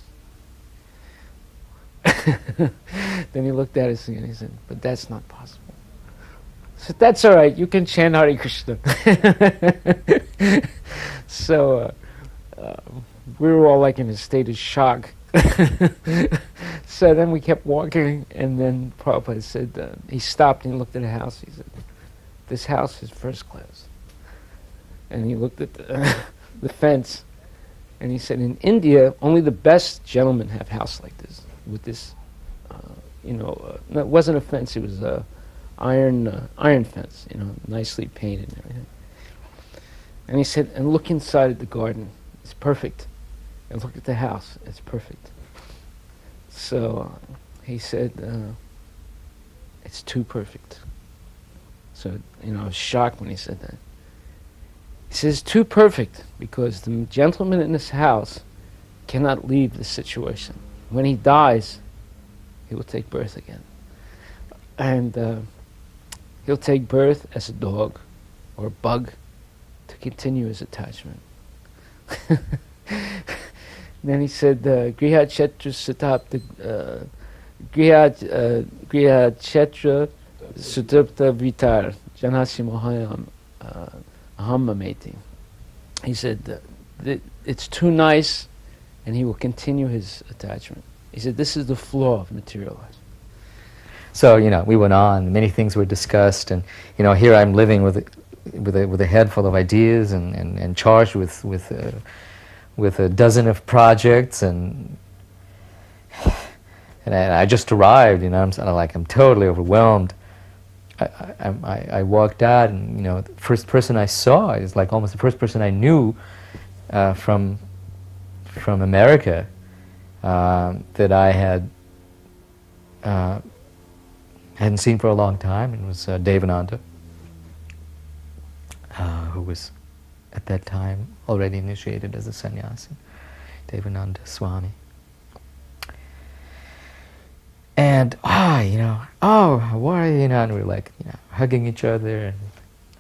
Then he looked at us and he said, but that's not possible. I said, that's all right, you can chant Hare Krishna. So we were all like in a state of shock. So then we kept walking, and then Prabhupada said, he stopped and he looked at the house. He said, this house is first class. And he looked at the fence, and he said, in India, only the best gentlemen have a house like this, with this, no, it wasn't a fence, it was a iron fence, nicely painted and everything. And he said, and look inside the garden, it's perfect. And look at the house, it's perfect. So he said, it's too perfect. So, I was shocked when he said that. He says, too perfect, because the gentleman in this house cannot leave the situation. When he dies, he will take birth again. And he'll take birth as a dog or a bug to continue his attachment. Then he said, Griha Chetra Satapta, Griha Chetra Satapta Vitar, Janasi Mohayam Ahamameti. He said, it's too nice, and he will continue his attachment. He said, this is the flaw of material life. So, we went on, many things were discussed, and, here I'm living with a head full of ideas and charged with a dozen of projects, and I just arrived, I'm totally overwhelmed. I walked out, and, the first person I saw is like almost the first person I knew from America that I had hadn't seen for a long time, and was Devananda, who was at that time already initiated as a sannyasi, Devananda Swami. And, how are you? And we were like, hugging each other and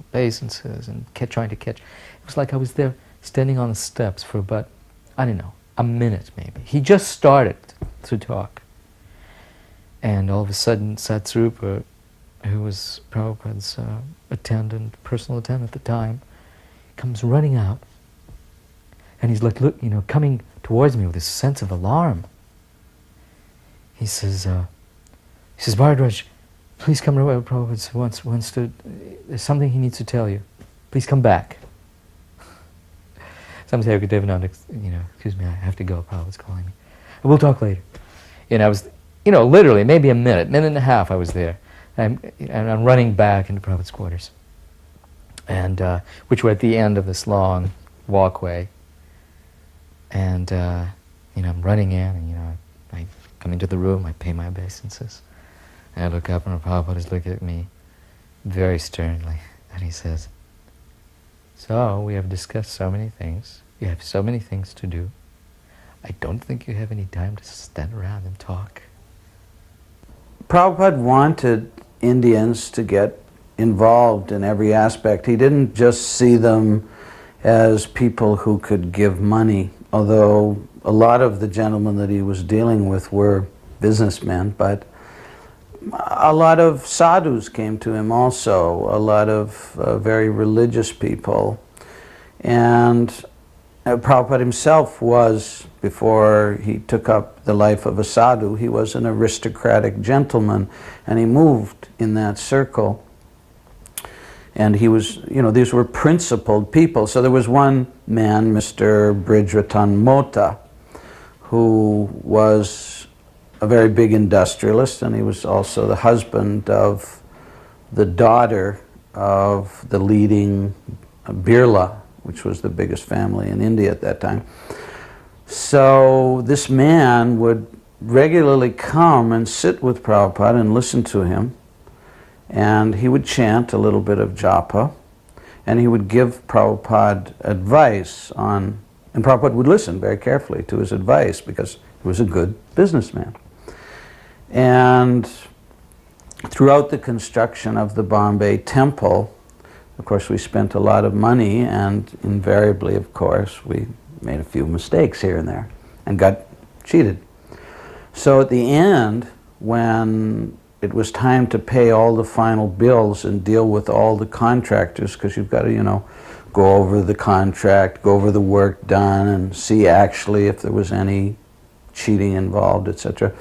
obeisances and trying to catch. It was like I was there standing on the steps for about, I don't know, a minute maybe. He just started to talk. And all of a sudden, Satsrupa, who was Prabhupada's personal attendant at the time, comes running out. And he's like, coming towards me with this sense of alarm. He says, Baradraj, please come to Prabhupada wants to, there's something he needs to tell you. Please come back. Some say, Devananda, excuse me, I have to go, Prabhupada's calling me. We'll talk later. And I was, literally, maybe a minute and a half I was there. And I'm running back into Prabhupada's quarters. And, which were at the end of this long walkway. And, I'm running in, and, I come into the room, I pay my obeisances. And I look up, and Prabhupada is looking at me very sternly. And he says, so, we have discussed so many things. You have so many things to do. I don't think you have any time to stand around and talk. Prabhupada wanted Indians to get involved in every aspect. He didn't just see them as people who could give money, although a lot of the gentlemen that he was dealing with were businessmen, but a lot of sadhus came to him also, a lot of very religious people. And Prabhupada himself was, before he took up the life of a sadhu, he was an aristocratic gentleman, and he moved in that circle. And he was, these were principled people. So there was one man, Mr. Bridgerton Mota, who was a very big industrialist, and he was also the husband of the daughter of the leading Birla, which was the biggest family in India at that time. So this man would regularly come and sit with Prabhupada and listen to him, and he would chant a little bit of japa, and he would give Prabhupada advice on, and Prabhupada would listen very carefully to his advice because he was a good businessman. And throughout the construction of the Bombay temple, of course, we spent a lot of money, and invariably, of course, we made a few mistakes here and there and got cheated. So at the end, when it was time to pay all the final bills and deal with all the contractors, because you've got to, go over the contract, go over the work done, and see actually if there was any cheating involved, etc.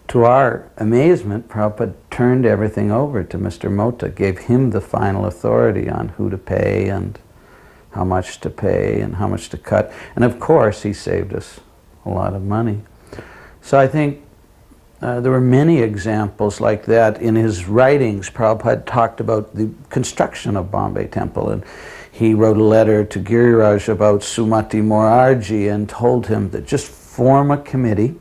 To our amazement, Prabhupada turned everything over to Mr. Mota, gave him the final authority on who to pay and how much to pay and how much to cut. And of course, he saved us a lot of money. So I think there were many examples like that in his writings. Prabhupada talked about the construction of Bombay Temple, and he wrote a letter to Giriraj about Sumati Morarji and told him that just form a committee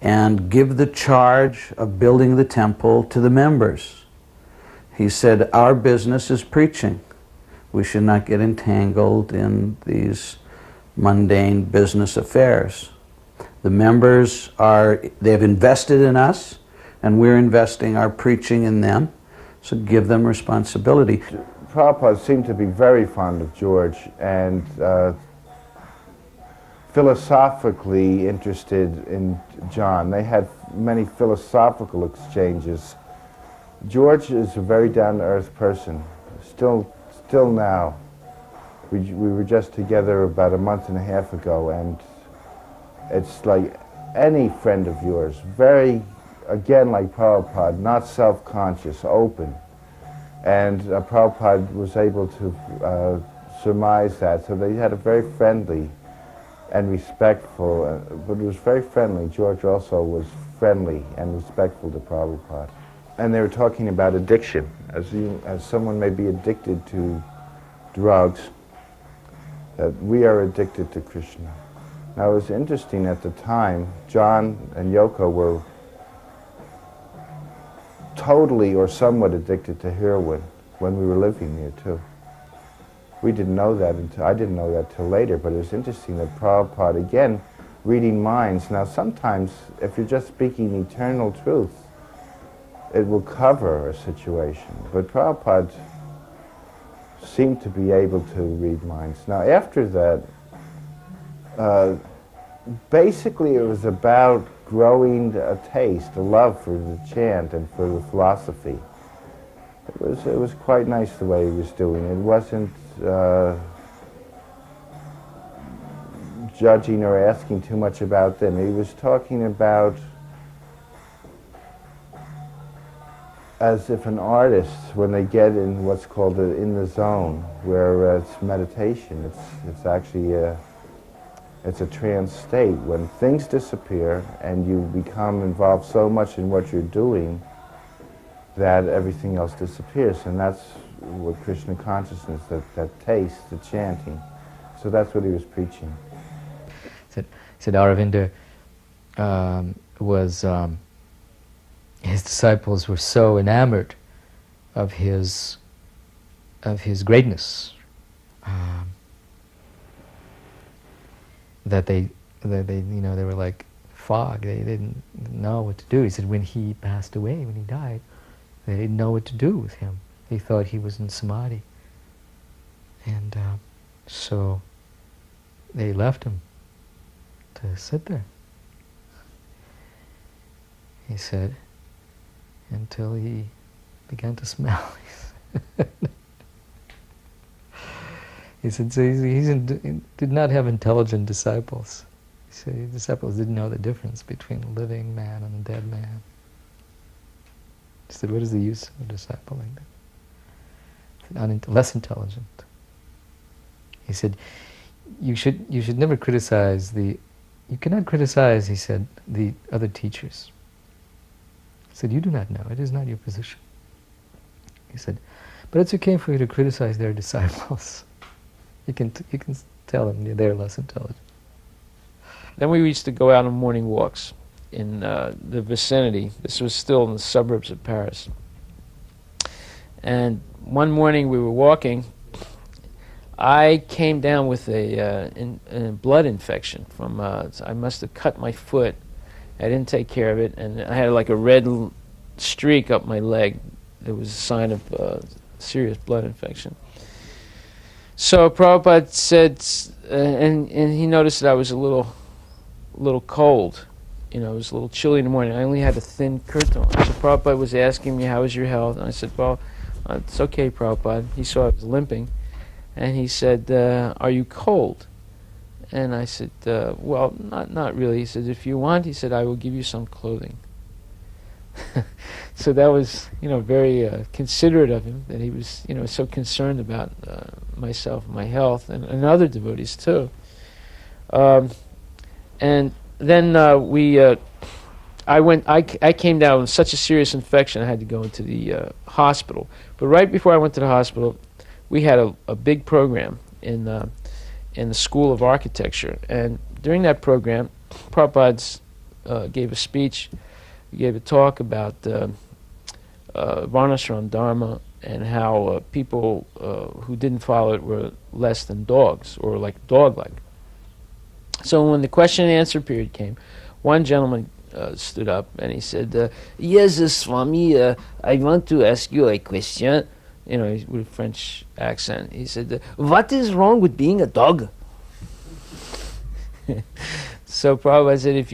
and give the charge of building the temple to the members. He said, our business is preaching. We should not get entangled in these mundane business affairs. The members they've invested in us, and we're investing our preaching in them, so give them responsibility. Prabhupada seemed to be very fond of George and philosophically interested in John. They had many philosophical exchanges. George is a very down-to-earth person, still now. We were just together about a month and a half ago, and it's like any friend of yours, very, again like Prabhupada, not self-conscious, open. And Prabhupada was able to surmise that, so they had a very friendly and respectful, but it was very friendly. George also was friendly and respectful to Prabhupada. And they were talking about addiction. As someone may be addicted to drugs, that we are addicted to Krishna. Now it was interesting at the time, John and Yoko were totally or somewhat addicted to heroin when we were living there too. We didn't know that until, I didn't know that till later, but it was interesting that Prabhupada, again, reading minds. Now sometimes, if you're just speaking eternal truth, it will cover a situation. But Prabhupada seemed to be able to read minds. Now after that, basically it was about growing a taste, a love for the chant and for the philosophy. It was quite nice the way he was doing it. It wasn't judging or asking too much about them. He was talking about as if an artist, when they get in what's called in the zone, where it's meditation, it's actually it's a trance state. When things disappear and you become involved so much in what you're doing that everything else disappears, and that's what Krishna consciousness, that taste, the chanting. So that's what he was preaching. Said Aravinda was his disciples were so enamored of his greatness that they were like fog. They didn't know what to do. He said when he passed away, when he died, they didn't know what to do with him. They thought he was in samadhi, and so they left him to sit there. He said, until he began to smell. He said, so he did not have intelligent disciples. He said his disciples didn't know the difference between a living man and a dead man. He said, what is the use of a disciple like that? He said, less intelligent. He said, you should never criticize you cannot criticize, he said, the other teachers. He said, you do not know, it is not your position. He said, but it's okay for you to criticize their disciples. You can tell them they're less intelligent. Then we used to go out on morning walks in the vicinity. This was still in the suburbs of Paris. And one morning we were walking. I came down with a blood infection from, I must have cut my foot. I didn't take care of it, and I had like a red streak up my leg. It was a sign of serious blood infection. So Prabhupada said, and he noticed that I was a little cold. It was a little chilly in the morning. I only had a thin kirtan. So Prabhupada was asking me, how is your health? And I said, well, it's okay, Prabhupada. He saw I was limping. And he said, are you cold? And I said, well, not really. He said, if you want, he said, I will give you some clothing. So that was, very considerate of him, that he was, so concerned about myself, my health, and other devotees too. And then I came down with such a serious infection, I had to go into the hospital. But right before I went to the hospital, we had a big program in the School of Architecture. And during that program, Prabhupada gave a speech. He gave a talk about Varnashram Dharma and how people who didn't follow it were less than dogs, or like dog-like. So when the question and answer period came, one gentleman stood up and he said, yes, Swami, I want to ask you a question. With a French accent. He said, what is wrong with being a dog? So Prabhupada said, if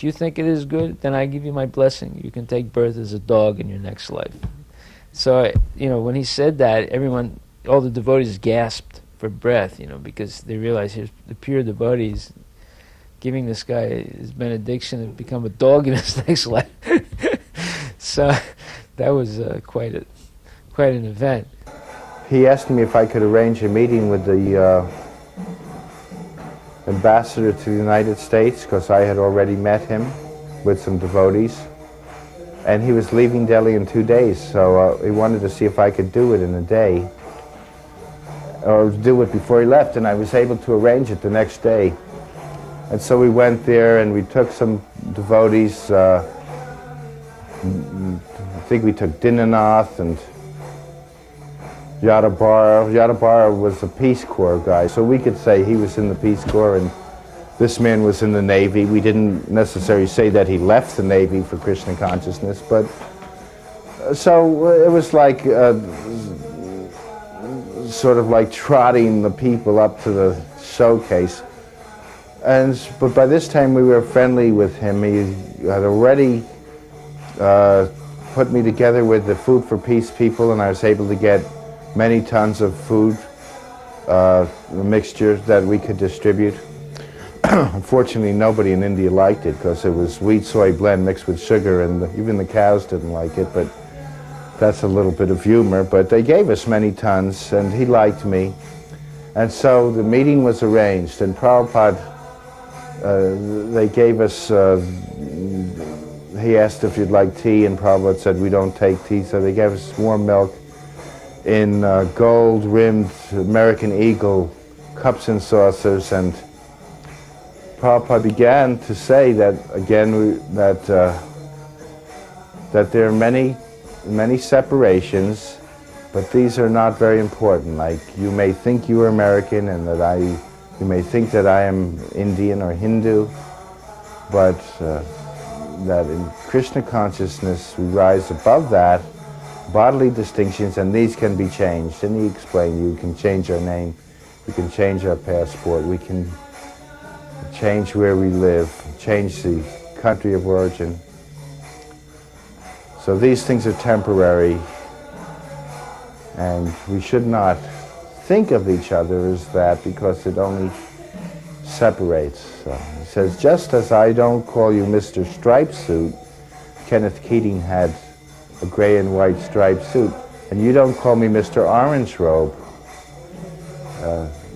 you think it is good, then I give you my blessing. You can take birth as a dog in your next life. So, when he said that, all the devotees gasped for breath, because they realized here's the pure devotees giving this guy his benediction to become a dog in his next life. So that was quite an event. He asked me if I could arrange a meeting with the ambassador to the United States, because I had already met him with some devotees. And he was leaving Delhi in 2 days, so he wanted to see if I could do it in a day, or do it before he left, and I was able to arrange it the next day. And so we went there and we took some devotees, think we took Dinanath and Yadabara. Yadabara was a Peace Corps guy, so we could say he was in the Peace Corps and this man was in the Navy. We didn't necessarily say that he left the Navy for Krishna consciousness, but so it was like sort of like trotting the people up to the showcase. But by this time we were friendly with him. He had already put me together with the Food for Peace people, and I was able to get many tons of food, mixtures that we could distribute. Unfortunately, nobody in India liked it because it was wheat-soy blend mixed with sugar, and even the cows didn't like it, but that's a little bit of humor. But they gave us many tons, and he liked me. And so the meeting was arranged, and Prabhupada, they gave us, he asked if you'd like tea, and Prabhupada said we don't take tea, so they gave us warm milk in gold-rimmed American Eagle cups and saucers, and Prabhupada began to say that, again, that there are many separations, but these are not very important. Like, you may think you are American and that you may think that I am Indian or Hindu, but that in Krishna consciousness we rise above that, bodily distinctions, and these can be changed. And he explained, you can change our name, we can change our passport, we can change where we live, change the country of origin. So these things are temporary, and we should not think of each other as that because it only separates. So he says, just as I don't call you Mr. Striped Suit, Kenneth Keating had a gray and white striped suit, and you don't call me Mr. Orange Robe.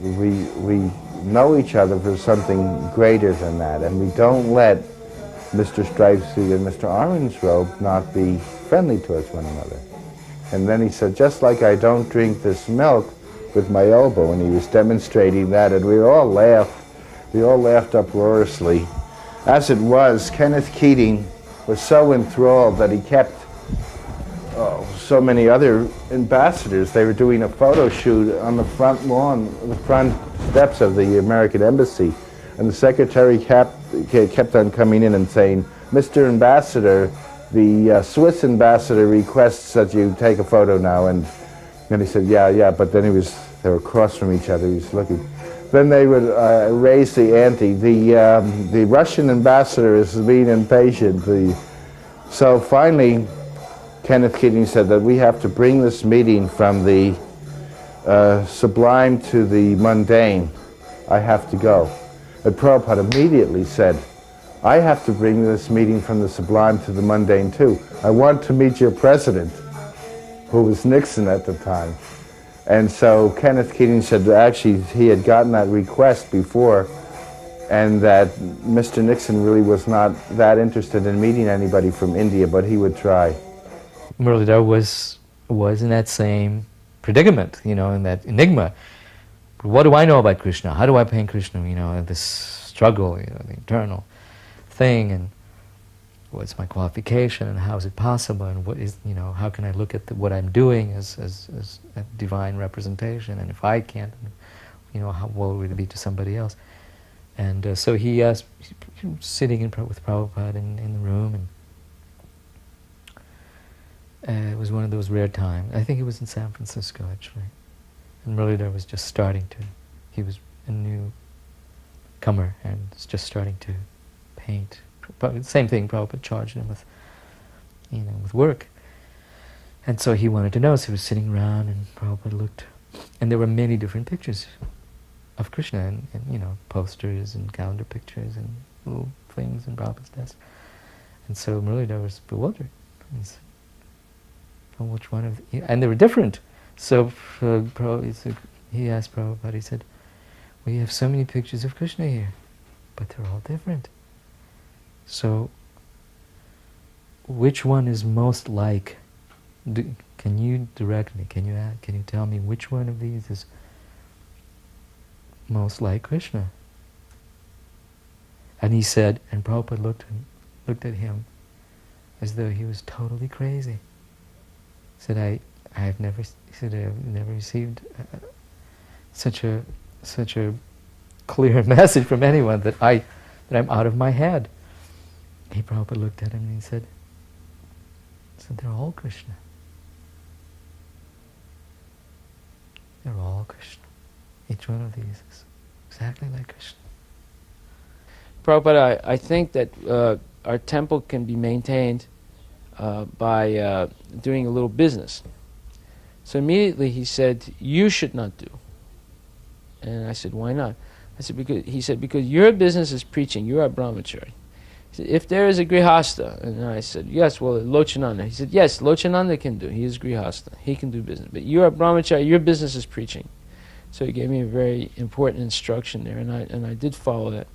We know each other for something greater than that, and we don't let Mr. Striped Suit and Mr. Orange Robe not be friendly towards one another. And then he said, just like I don't drink this milk with my elbow, and he was demonstrating that, and we all laughed uproariously. As it was, Kenneth Keating was so enthralled that he kept so many other ambassadors. They were doing a photo shoot on the front lawn, the front steps of the American Embassy, and the secretary kept on coming in and saying, Mr. Ambassador, the Swiss ambassador requests that you take a photo now. And he said, yeah, but then they were across from each other, he was looking. Then they would raise the ante. The Russian ambassador is being impatient. So finally, Kenneth Keating said that we have to bring this meeting from the sublime to the mundane. I have to go. And Prabhupada immediately said, I have to bring this meeting from the sublime to the mundane too. I want to meet your president, who was Nixon at the time. And so Kenneth Keating said that actually he had gotten that request before, and that Mr. Nixon really was not that interested in meeting anybody from India, but he would try. Muralidhar was in that same predicament, in that enigma. What do I know about Krishna? How do I paint Krishna? This struggle, the eternal thing, and what's my qualification, and how is it possible, and what is, how can I look at what I'm doing as a divine representation, and if I can't, what would it be to somebody else? And so he asked, sitting with Prabhupada in the room, and it was one of those rare times. I think it was in San Francisco, actually. And Muralidhar was just he was a newcomer and was just starting to paint. Same thing, Prabhupada charged him with, with work. And so he wanted to know, so he was sitting around, and Prabhupada looked, and there were many different pictures of Krishna, and posters and calendar pictures and little things in Prabhupada's desk. And so Muralidhar was bewildered. He said, which one of and they were different. So he asked Prabhupada, he said, well, you have so many pictures of Krishna here, but they're all different. So which one is most like? Can you direct me? Can you tell me which one of these is most like Krishna? And he said, and Prabhupada looked at him as though he was totally crazy. said, I have never, he said, I've never received such a clear message from anyone that I'm out of my head. He Prabhupada looked at him and he said, they're all Krishna. They're all Krishna. Each one of these is exactly like Krishna. Prabhupada, I think that our temple can be maintained by doing a little business. So immediately he said, you should not do. And I said, why not? I said, because your business is preaching, you are brahmachari. He said, if there is a grihasta, and I said, yes, well, Lochananda. He said, yes, Lochananda can do. He is grihasta. He can do business. But you are brahmachari, your business is preaching. So he gave me a very important instruction there, and I did follow that.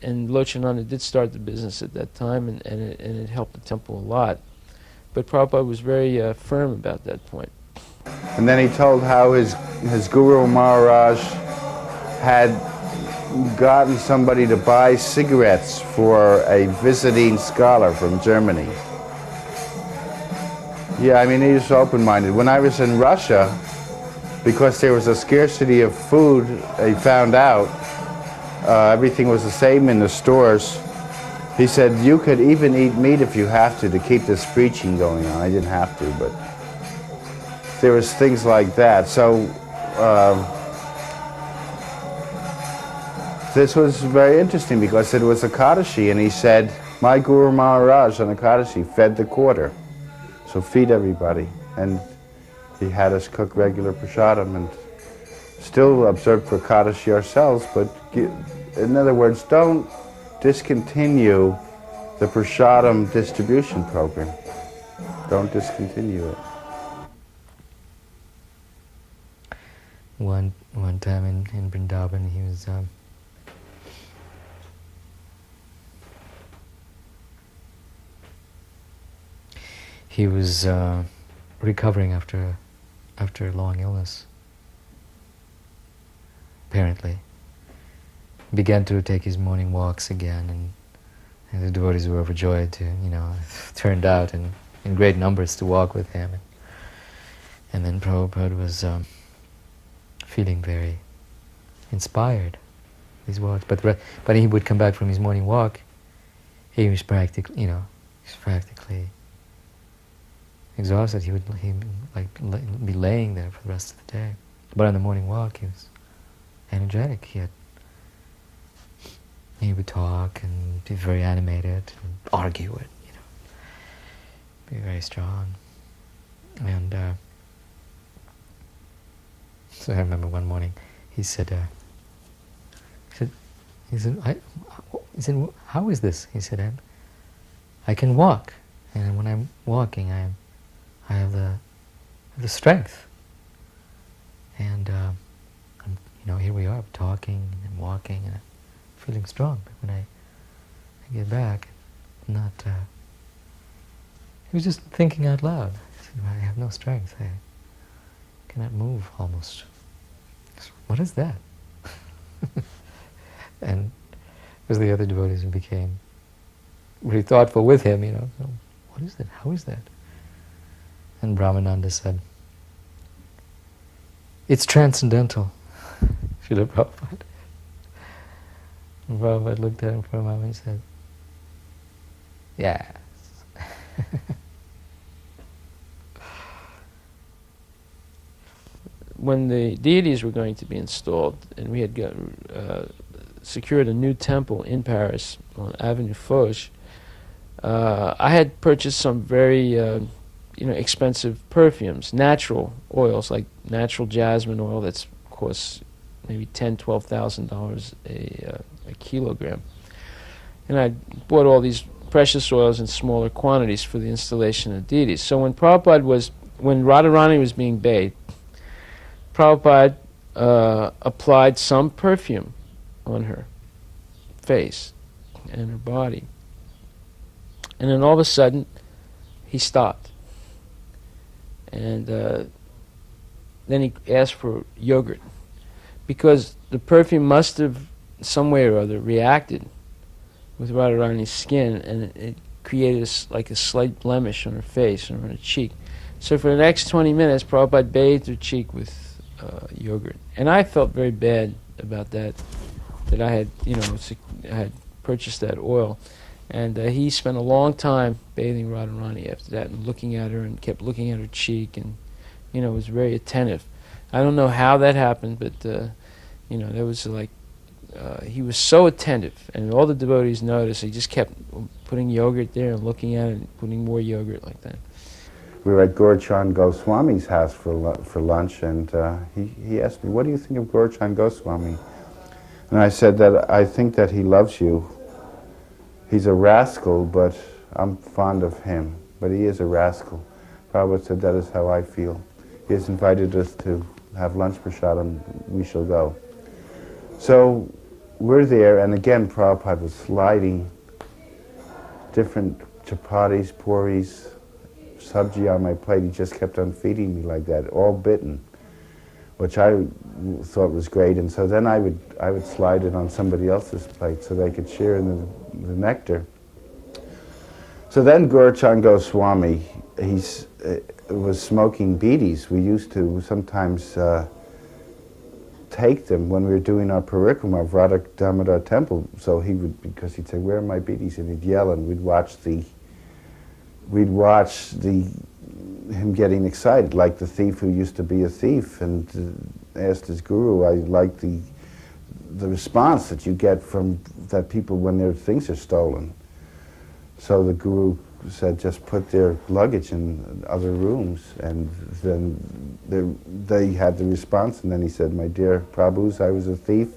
And Lochananda did start the business at that time, and it helped the temple a lot. But Prabhupada was very firm about that point. And then he told how his Guru Maharaj had gotten somebody to buy cigarettes for a visiting scholar from Germany. Yeah, I mean, he was open-minded. When I was in Russia, because there was a scarcity of food, they found out everything was the same in the stores. He said, you could even eat meat if you have to keep this preaching going on. I didn't have to, but there was things like that. So this was very interesting because it was Ekadashi, and he said, my Guru Maharaj on Ekadashi fed the quarter, so feed everybody. And he had us cook regular prasadam and still observe for Ekadashi ourselves, but in other words, don't discontinue the prasadam distribution program. Don't discontinue it. One time in Vrindavan, he was recovering after a long illness. Apparently, began to take his morning walks again, and the devotees were overjoyed to, turned out in great numbers to walk with him. And then Prabhupada was feeling very inspired. These walks, but he would come back from his morning walk. He was practically exhausted. He'd be laying there for the rest of the day. But on the morning walk, he was energetic. He would talk and be very animated and argue it, be very strong. And so I remember one morning he said, how is this? He said, I can walk, and when I'm walking, I have the strength. And here we are talking and walking, and I'm feeling strong. But when I get back, not. He was just thinking out loud. He said, I have no strength. I cannot move almost. So, what is that? And as the other devotees became really thoughtful with him, so, what is that? How is that? And Brahmananda said, it's transcendental. Srila Prabhupada. And Prabhupada looked at him for a moment and said, yes. When the deities were going to be installed, and we had secured a new temple in Paris on Avenue Foch, I had purchased some very expensive perfumes, natural oils, like natural jasmine oil that's costs maybe $10,000-$12,000 a kilogram. And I bought all these precious oils in smaller quantities for the installation of deities. So when Radharani was being bathed, Prabhupada applied some perfume on her face and her body. And then all of a sudden, he stopped. And then he asked for yogurt, because the perfume must have, some way or other, reacted with Radharani's skin, and it created like a slight blemish on her face and on her cheek. So for the next 20 minutes, Prabhupada bathed her cheek with yogurt. And I felt very bad about that I had, I had purchased that oil. And he spent a long time bathing Radharani after that and looking at her and kept looking at her cheek and, was very attentive. I don't know how that happened, but, that was like, he was so attentive, and all the devotees noticed. He just kept putting yogurt there and looking at it and putting more yogurt like that. We were at Gaurachan Goswami's house for lunch, and he asked me, "What do you think of Gaurachan Goswami?" And I said that I think that he loves you. He's a rascal, but I'm fond of him. But he is a rascal. Prabhupada said that is how I feel. He has invited us to have lunch prasadam. We shall go. So we're there, and again Prabhupada was sliding different chapatis, puris, sabji on my plate. He just kept on feeding me like that, all bitten, which I thought was great. And so then I would slide it on somebody else's plate so they could share in the nectar. So then Gaurachan Goswami, was smoking bidis. We used to sometimes take them when we were doing our parikrama of Radha Damodar temple. So because he'd say, "Where are my bidis?" And he'd yell, and we'd watch him getting excited, like the thief who used to be a thief and asked his guru. I like the response that you get from that people when their things are stolen. So the guru said, just put their luggage in other rooms, and then they had the response. And then he said, "My dear Prabhus, I was a thief,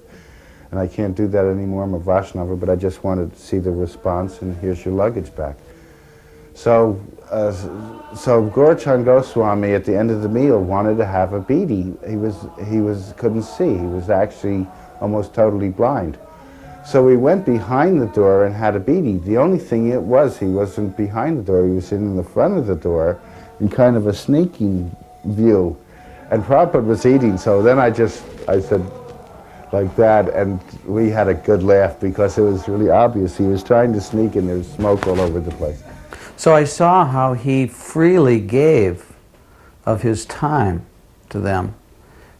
and I can't do that anymore. I'm a Vaishnava, but I just wanted to see the response, and here's your luggage back." So Gaurachan Goswami at the end of the meal wanted to have a bidi. He couldn't see. He was actually almost totally blind. So we went behind the door and had a bidi. The only thing he wasn't behind the door. He was sitting in the front of the door in kind of a sneaking view. And Prabhupada was eating, so then I said like that, and we had a good laugh because it was really obvious. He was trying to sneak and there was smoke all over the place. So I saw how he freely gave of his time to them.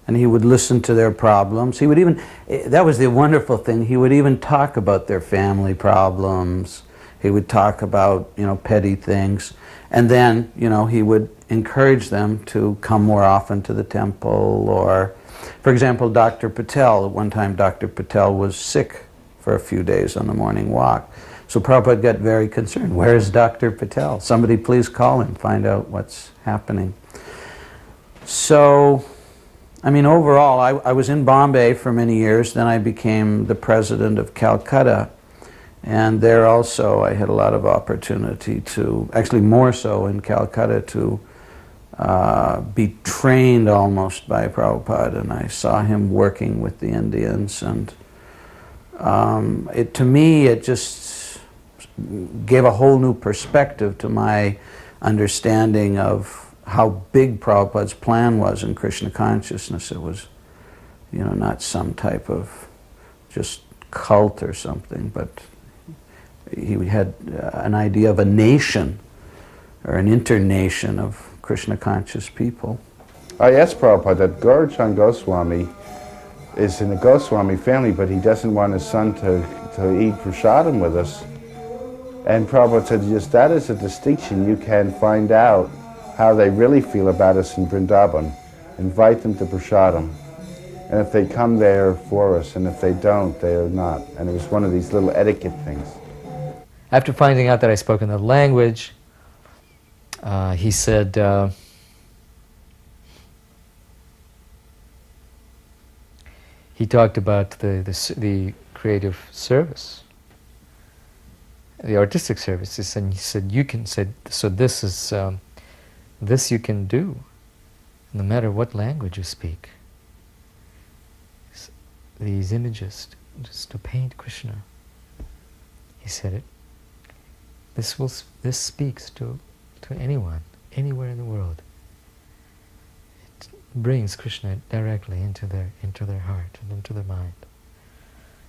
And he would listen to their problems. He would even, that was the wonderful thing, he would even talk about their family problems. He would talk about, petty things. And then, he would encourage them to come more often to the temple. Or, for example, Dr. Patel, at one time Dr. Patel was sick for a few days on the morning walk. So Prabhupada got very concerned. Where is Dr. Patel? Somebody please call him, find out what's happening. So, overall, I was in Bombay for many years. Then I became the president of Calcutta. And there also I had a lot of opportunity to, actually more so in Calcutta, to be trained almost by Prabhupada. And I saw him working with the Indians. And to me, it just gave a whole new perspective to my understanding of how big Prabhupada's plan was in Krishna consciousness. It was, not some type of just cult or something, but he had an idea of a nation or an internation of Krishna conscious people. I asked Prabhupada that Gaurachan Goswami is in the Goswami family, but he doesn't want his son to eat prasadam with us. And Prabhupada said, yes, that is a distinction. You can find out how they really feel about us in Vrindavan. Invite them to prasadam. And if they come, they are for us. And if they don't, they are not. And it was one of these little etiquette things. After finding out that I spoke another language, he said, he talked about the creative service, the artistic services, and he said, so this is, this you can do, no matter what language you speak. These images, just to paint Krishna. He said it. This speaks to anyone, anywhere in the world. It brings Krishna directly into their heart and into their mind.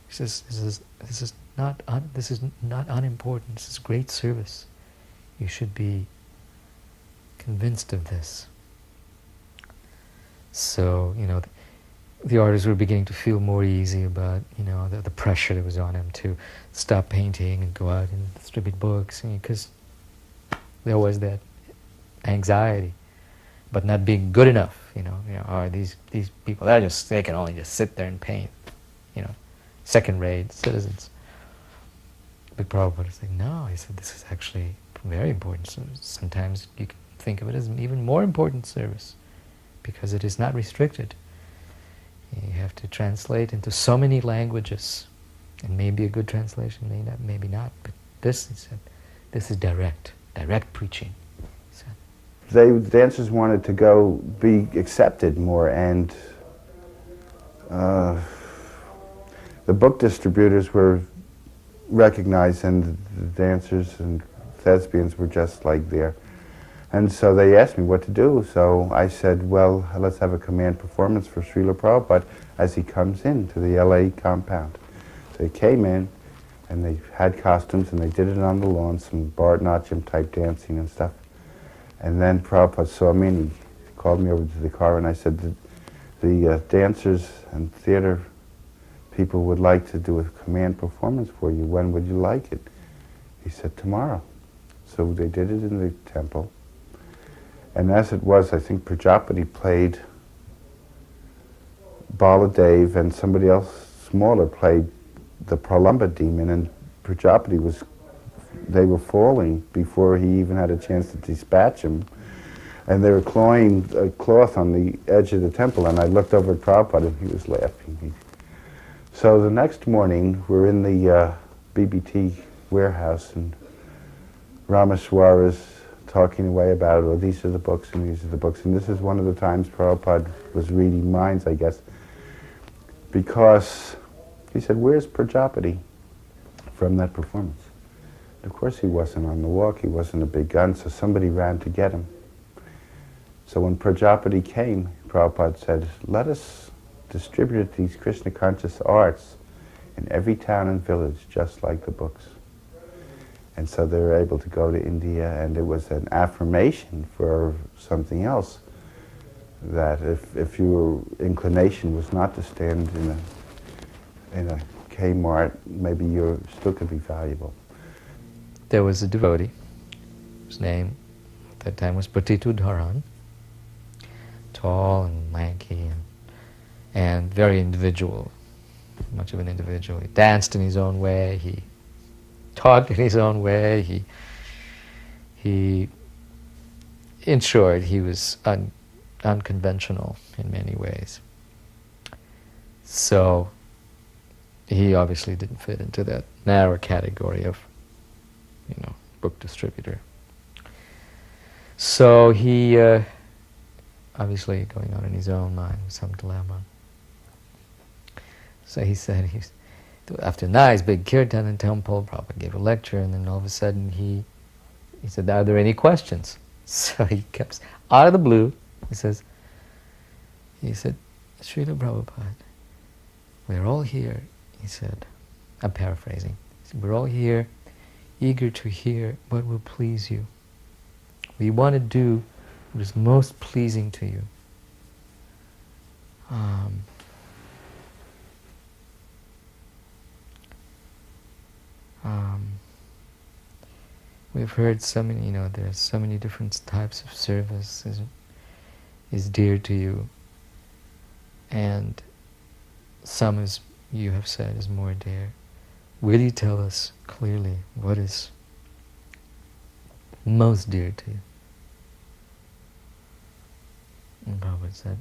He says, this is not unimportant. This is great service. You should be convinced of this. So, the artists were beginning to feel more easy about, the pressure that was on them to stop painting and go out and distribute books, because there was that anxiety, but not being good enough, these people, they can only just sit there and paint, second-rate citizens. But Prabhupada said, no, he said, this is actually very important. So sometimes you can think of it as an even more important service, because it is not restricted. You have to translate into so many languages, and maybe a good translation, maybe not, but this, he said, this is direct preaching, he said. The dancers wanted to go be accepted more, and the book distributors were recognized, and the dancers and thespians were just like there. And so they asked me what to do, so I said, well, let's have a command performance for Srila Prabhupada as he comes into the LA compound. So they came in, and they had costumes, and they did it on the lawn, some Bharatanatyam type dancing and stuff. And then Prabhupada saw me, and he called me over to the car, and I said, the dancers and theater people would like to do a command performance for you. When would you like it? He said, tomorrow. So they did it in the temple. And as it was, I think Prajapati played Baladev, and somebody else smaller played the Pralamba demon, and Prajapati they were falling before he even had a chance to dispatch him. And they were clawing a cloth on the edge of the temple, and I looked over at Prabhupada, and he was laughing. So the next morning, we're in the BBT warehouse, and Rameshwara's talking away about, oh, these are the books, and these are the books. And this is one of the times Prabhupada was reading minds, I guess, because he said, where's Prajapati from that performance? And of course he wasn't on the walk, he wasn't a big gun, so somebody ran to get him. So when Prajapati came, Prabhupada said, let us distribute these Krishna conscious arts in every town and village, just like the books. And so they were able to go to India, and it was an affirmation for something else, that if your inclination was not to stand in a Kmart, maybe you still could be valuable. There was a devotee, whose name at that time was Patitudharan, tall and lanky and very individual, much of an individual. He danced in his own way, he talked in his own way, he in short, he was unconventional in many ways. So he obviously didn't fit into that narrow category of, book distributor. So he, obviously going on in his own mind with some dilemma. So he said, after a nice big kirtan in temple, Prabhupada gave a lecture, and then all of a sudden he said, are there any questions? So he comes out of the blue, he said, Srila Prabhupada, we're all here, he said, I'm paraphrasing, he said, we're all here eager to hear what will please you. We want to do what is most pleasing to you. We've heard so many, there's so many different types of service is dear to you, and some, as you have said, is more dear. Will you tell us clearly what is most dear to you? And Prabhupada said,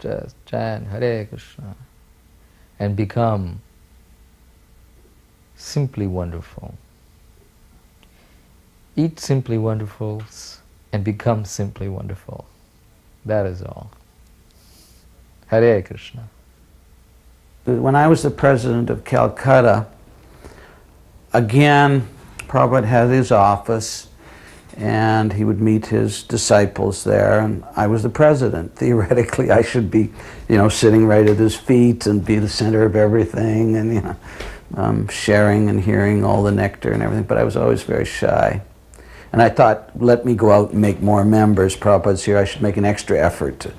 just chant Hare Krishna and become simply wonderful. Eat simply wonderfuls and become simply wonderful. That is all. Hare Krishna. When I was the president of Calcutta, again, Prabhupada had his office, and he would meet his disciples there, and I was the president. Theoretically, I should be, sitting right at his feet and be the center of everything, and sharing and hearing all the nectar and everything. But I was always very shy, and I thought, let me go out and make more members. Prabhupada's here. I should make an extra effort to.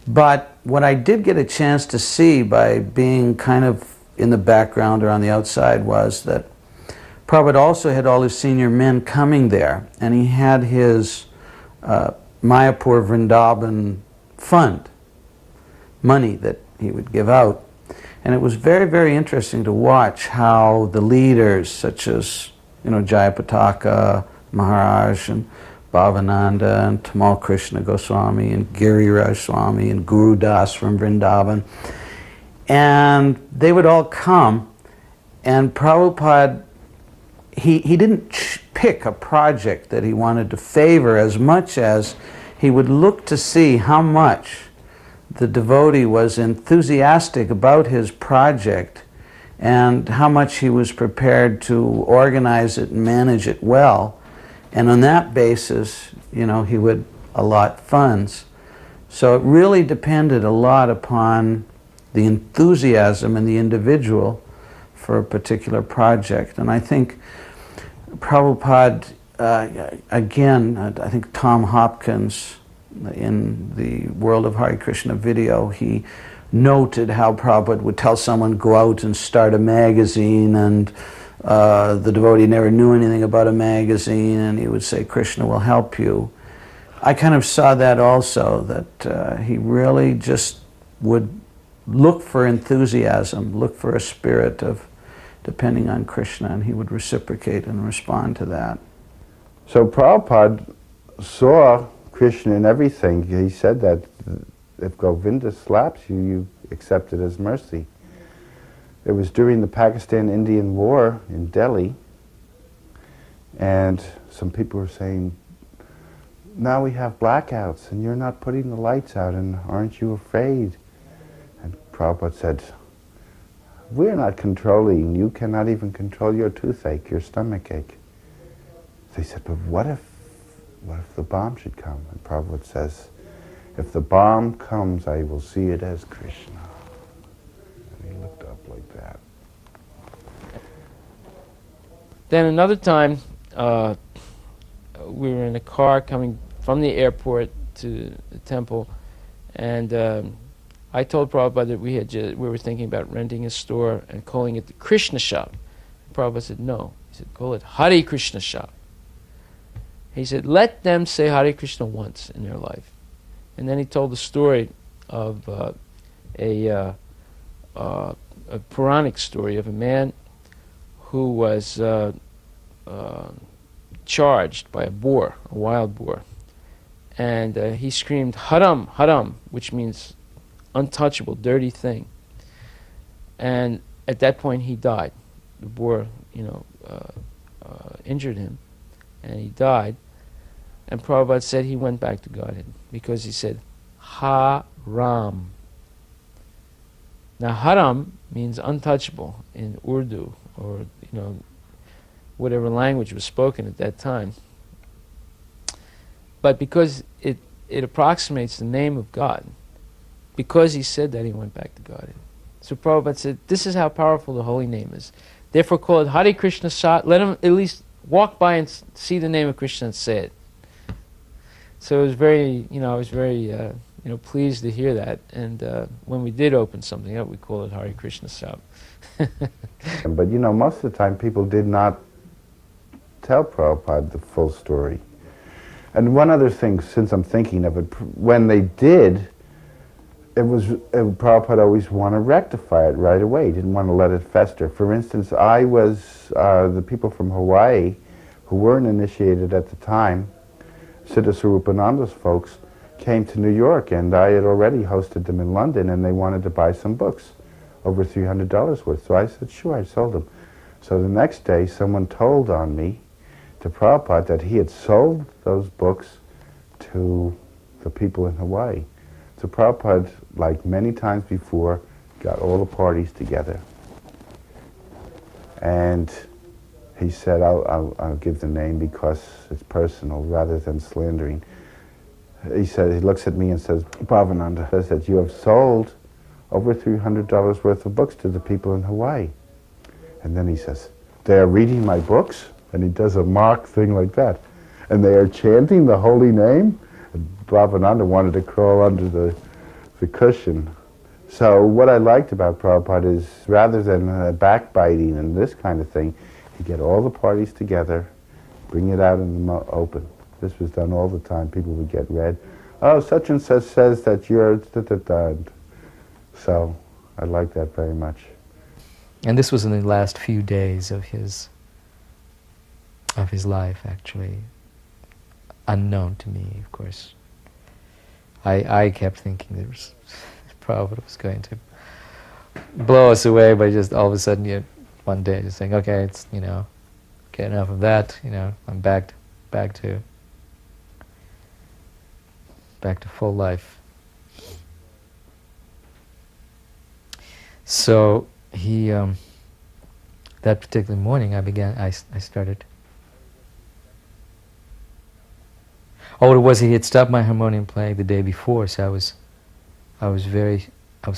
But what I did get a chance to see by being kind of in the background or on the outside was that Prabhupada also had all his senior men coming there, and he had his Mayapur Vrindavan fund, money that he would give out. And it was very, very interesting to watch how the leaders, such as Jayapataka Maharaj and Bhavananda and Tamal Krishna Goswami and Giriraj Swami and Gurudas from Vrindavan, and they would all come, and Prabhupada, he didn't pick a project that he wanted to favor as much as he would look to see how much the devotee was enthusiastic about his project and how much he was prepared to organize it and manage it well. And on that basis, he would allot funds. So it really depended a lot upon the enthusiasm in the individual for a particular project. And I think Prabhupada, again, I think Tom Hopkins in the World of Hare Krishna video, he noted how Prabhupada would tell someone, go out and start a magazine, and the devotee never knew anything about a magazine, and he would say, Krishna will help you. I kind of saw that also, that he really just would look for enthusiasm, look for a spirit of depending on Krishna, and he would reciprocate and respond to that. So Prabhupada saw Krishna in everything. He said that if Govinda slaps you, you accept it as mercy. It was during the Pakistan-Indian War in Delhi, and some people were saying, now we have blackouts and you're not putting the lights out, and aren't you afraid? And Prabhupada said, we're not controlling. You cannot even control your toothache, your stomach ache. They said, but what if the bomb should come? And Prabhupada says, if the bomb comes, I will see it as Krishna. And he looked up like that. Then another time, we were in a car coming from the airport to the temple, and I told Prabhupada that we were thinking about renting a store and calling it the Krishna shop. Prabhupada said, no. He said, call it Hare Krishna shop. He said, let them say Hare Krishna once in their life. And then he told the story of a Puranic story of a man who was charged by a boar, a wild boar. And he screamed, Haram, Haram, which means untouchable, dirty thing. And at that point he died. The boar, injured him, and he died. And Prabhupada said he went back to Godhead because he said, Haram. Now Haram means untouchable in Urdu, or whatever language was spoken at that time. But because it approximates the name of God, because he said that, he went back to Godhead. So Prabhupada said, this is how powerful the holy name is. Therefore call it Hare Krishna Sat. Let him at least walk by and see the name of Krishna and say it. So it was very, I was very, pleased to hear that. And when we did open something up, we call it Hare Krishna Sat. But most of the time people did not tell Prabhupada the full story. And one other thing, since I'm thinking of it, when they did, Prabhupada always wanted to rectify it right away. He didn't want to let it fester. For instance, the people from Hawaii who weren't initiated at the time, Siddha Swarupananda's folks, came to New York, and I had already hosted them in London, and they wanted to buy some books, over $300 worth. So I said, sure, I sold them. So the next day, someone told on me to Prabhupada that he had sold those books to the people in Hawaii. So Prabhupada, like many times before, got all the parties together. And he said, I'll give the name because it's personal rather than slandering. He said, he looks at me and says, Bhavananda says that you have sold over $300 worth of books to the people in Hawaii. And then he says, they are reading my books? And he does a mock thing like that. And they are chanting the holy name? And Bhavananda wanted to crawl under the cushion. So what I liked about Prabhupada is, rather than backbiting and this kind of thing, he'd get all the parties together, bring it out in the open. This was done all the time. People would get read. Oh, such and such says that you're da-da-da. So I like that very much. And this was in the last few days of his life, actually. Unknown to me, of course. I kept thinking that Prabhupada was going to blow us away by just all of a sudden, one day just saying, okay, it's, okay, enough of that, I'm back to full life. So he, that particular morning, I started. Oh, it was he had stopped my harmonium playing the day before, so I was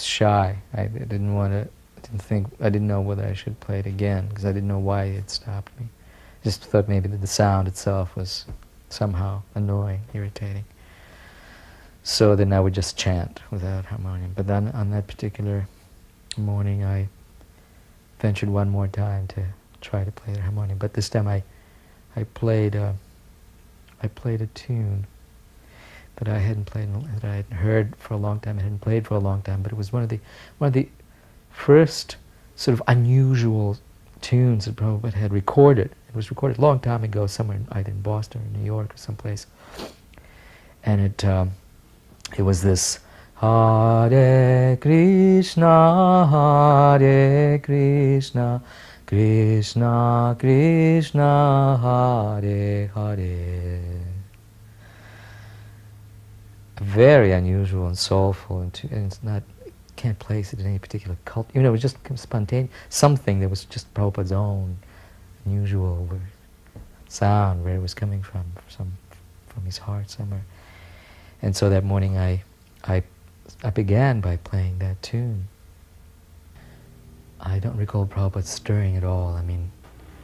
shy. I didn't know whether I should play it again, because I didn't know why he had stopped me. Just thought maybe that the sound itself was somehow annoying, irritating. So then I would just chant without harmonium. But then on that particular morning, I ventured one more time to try to play the harmonium. But this time I played a tune that I hadn't played, that I hadn't heard for a long time. I hadn't played for a long time, but it was one of the first sort of unusual tunes that Prabhupada had recorded. It was recorded a long time ago, somewhere either in Boston or New York or someplace, and it was this Hare Krishna, Krishna Krishna, Hare Hare. Very unusual and soulful, and it's not, can't place it in any particular cult. It was just spontaneous, something that was just Prabhupada's own unusual sound, where it was coming from his heart somewhere. And so that morning I began by playing that tune. I don't recall Prabhupada stirring at all. I mean,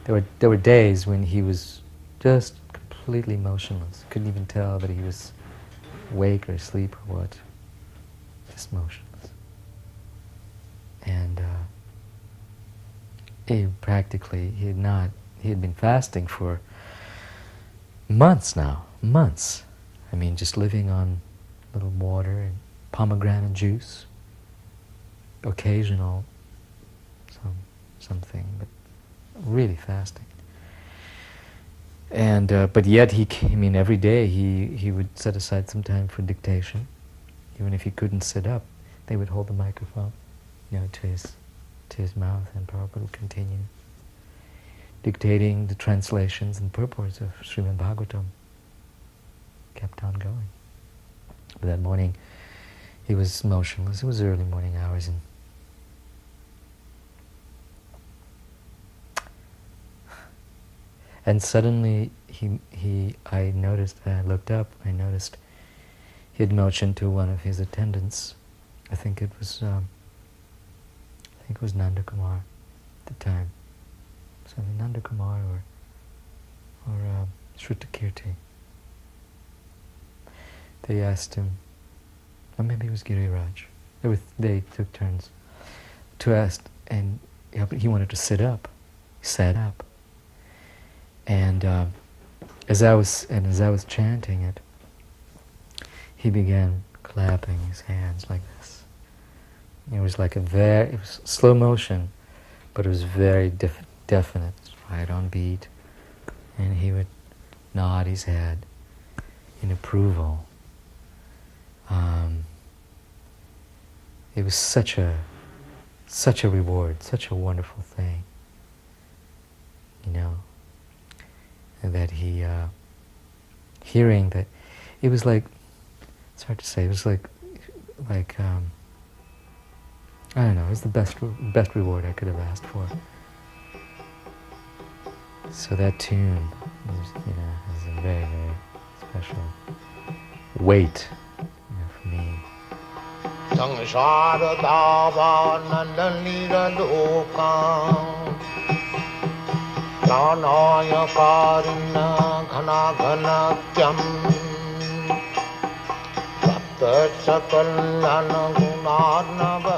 there were days when he was just completely motionless. Couldn't even tell that he was awake or asleep or what. Just motionless. And he had been fasting for months now, months. I mean, just living on little water and pomegranate juice, occasional something, but really fasting. And but yet every day he would set aside some time for dictation. Even if he couldn't sit up, they would hold the microphone, to his mouth, and Prabhupada would continue dictating the translations and purports of Srimad Bhagavatam. Kept on going. But that morning, he was motionless. It was early morning hours, and suddenly I noticed. I looked up. I noticed he had motioned to one of his attendants. I think it was Nanda Kumar at the time. So Nanda Kumar or Shrutakirti. They asked him, or maybe it was Giriraj. They took turns to ask, and but he wanted to sit up. He sat up, and as I was chanting it, he began clapping his hands like this. It was like it was slow motion, but it was very definite, right on beat, and he would nod his head in approval. It was such a reward, such a wonderful thing, and that he, hearing that, it was like, it's hard to say, it was like I don't know, it was the best reward I could have asked for. So that tune is, has a very, very special weight, for me. Samsara davananda niralokam pranaya karuna ghana ghanatyam sapta sakalana gunarnava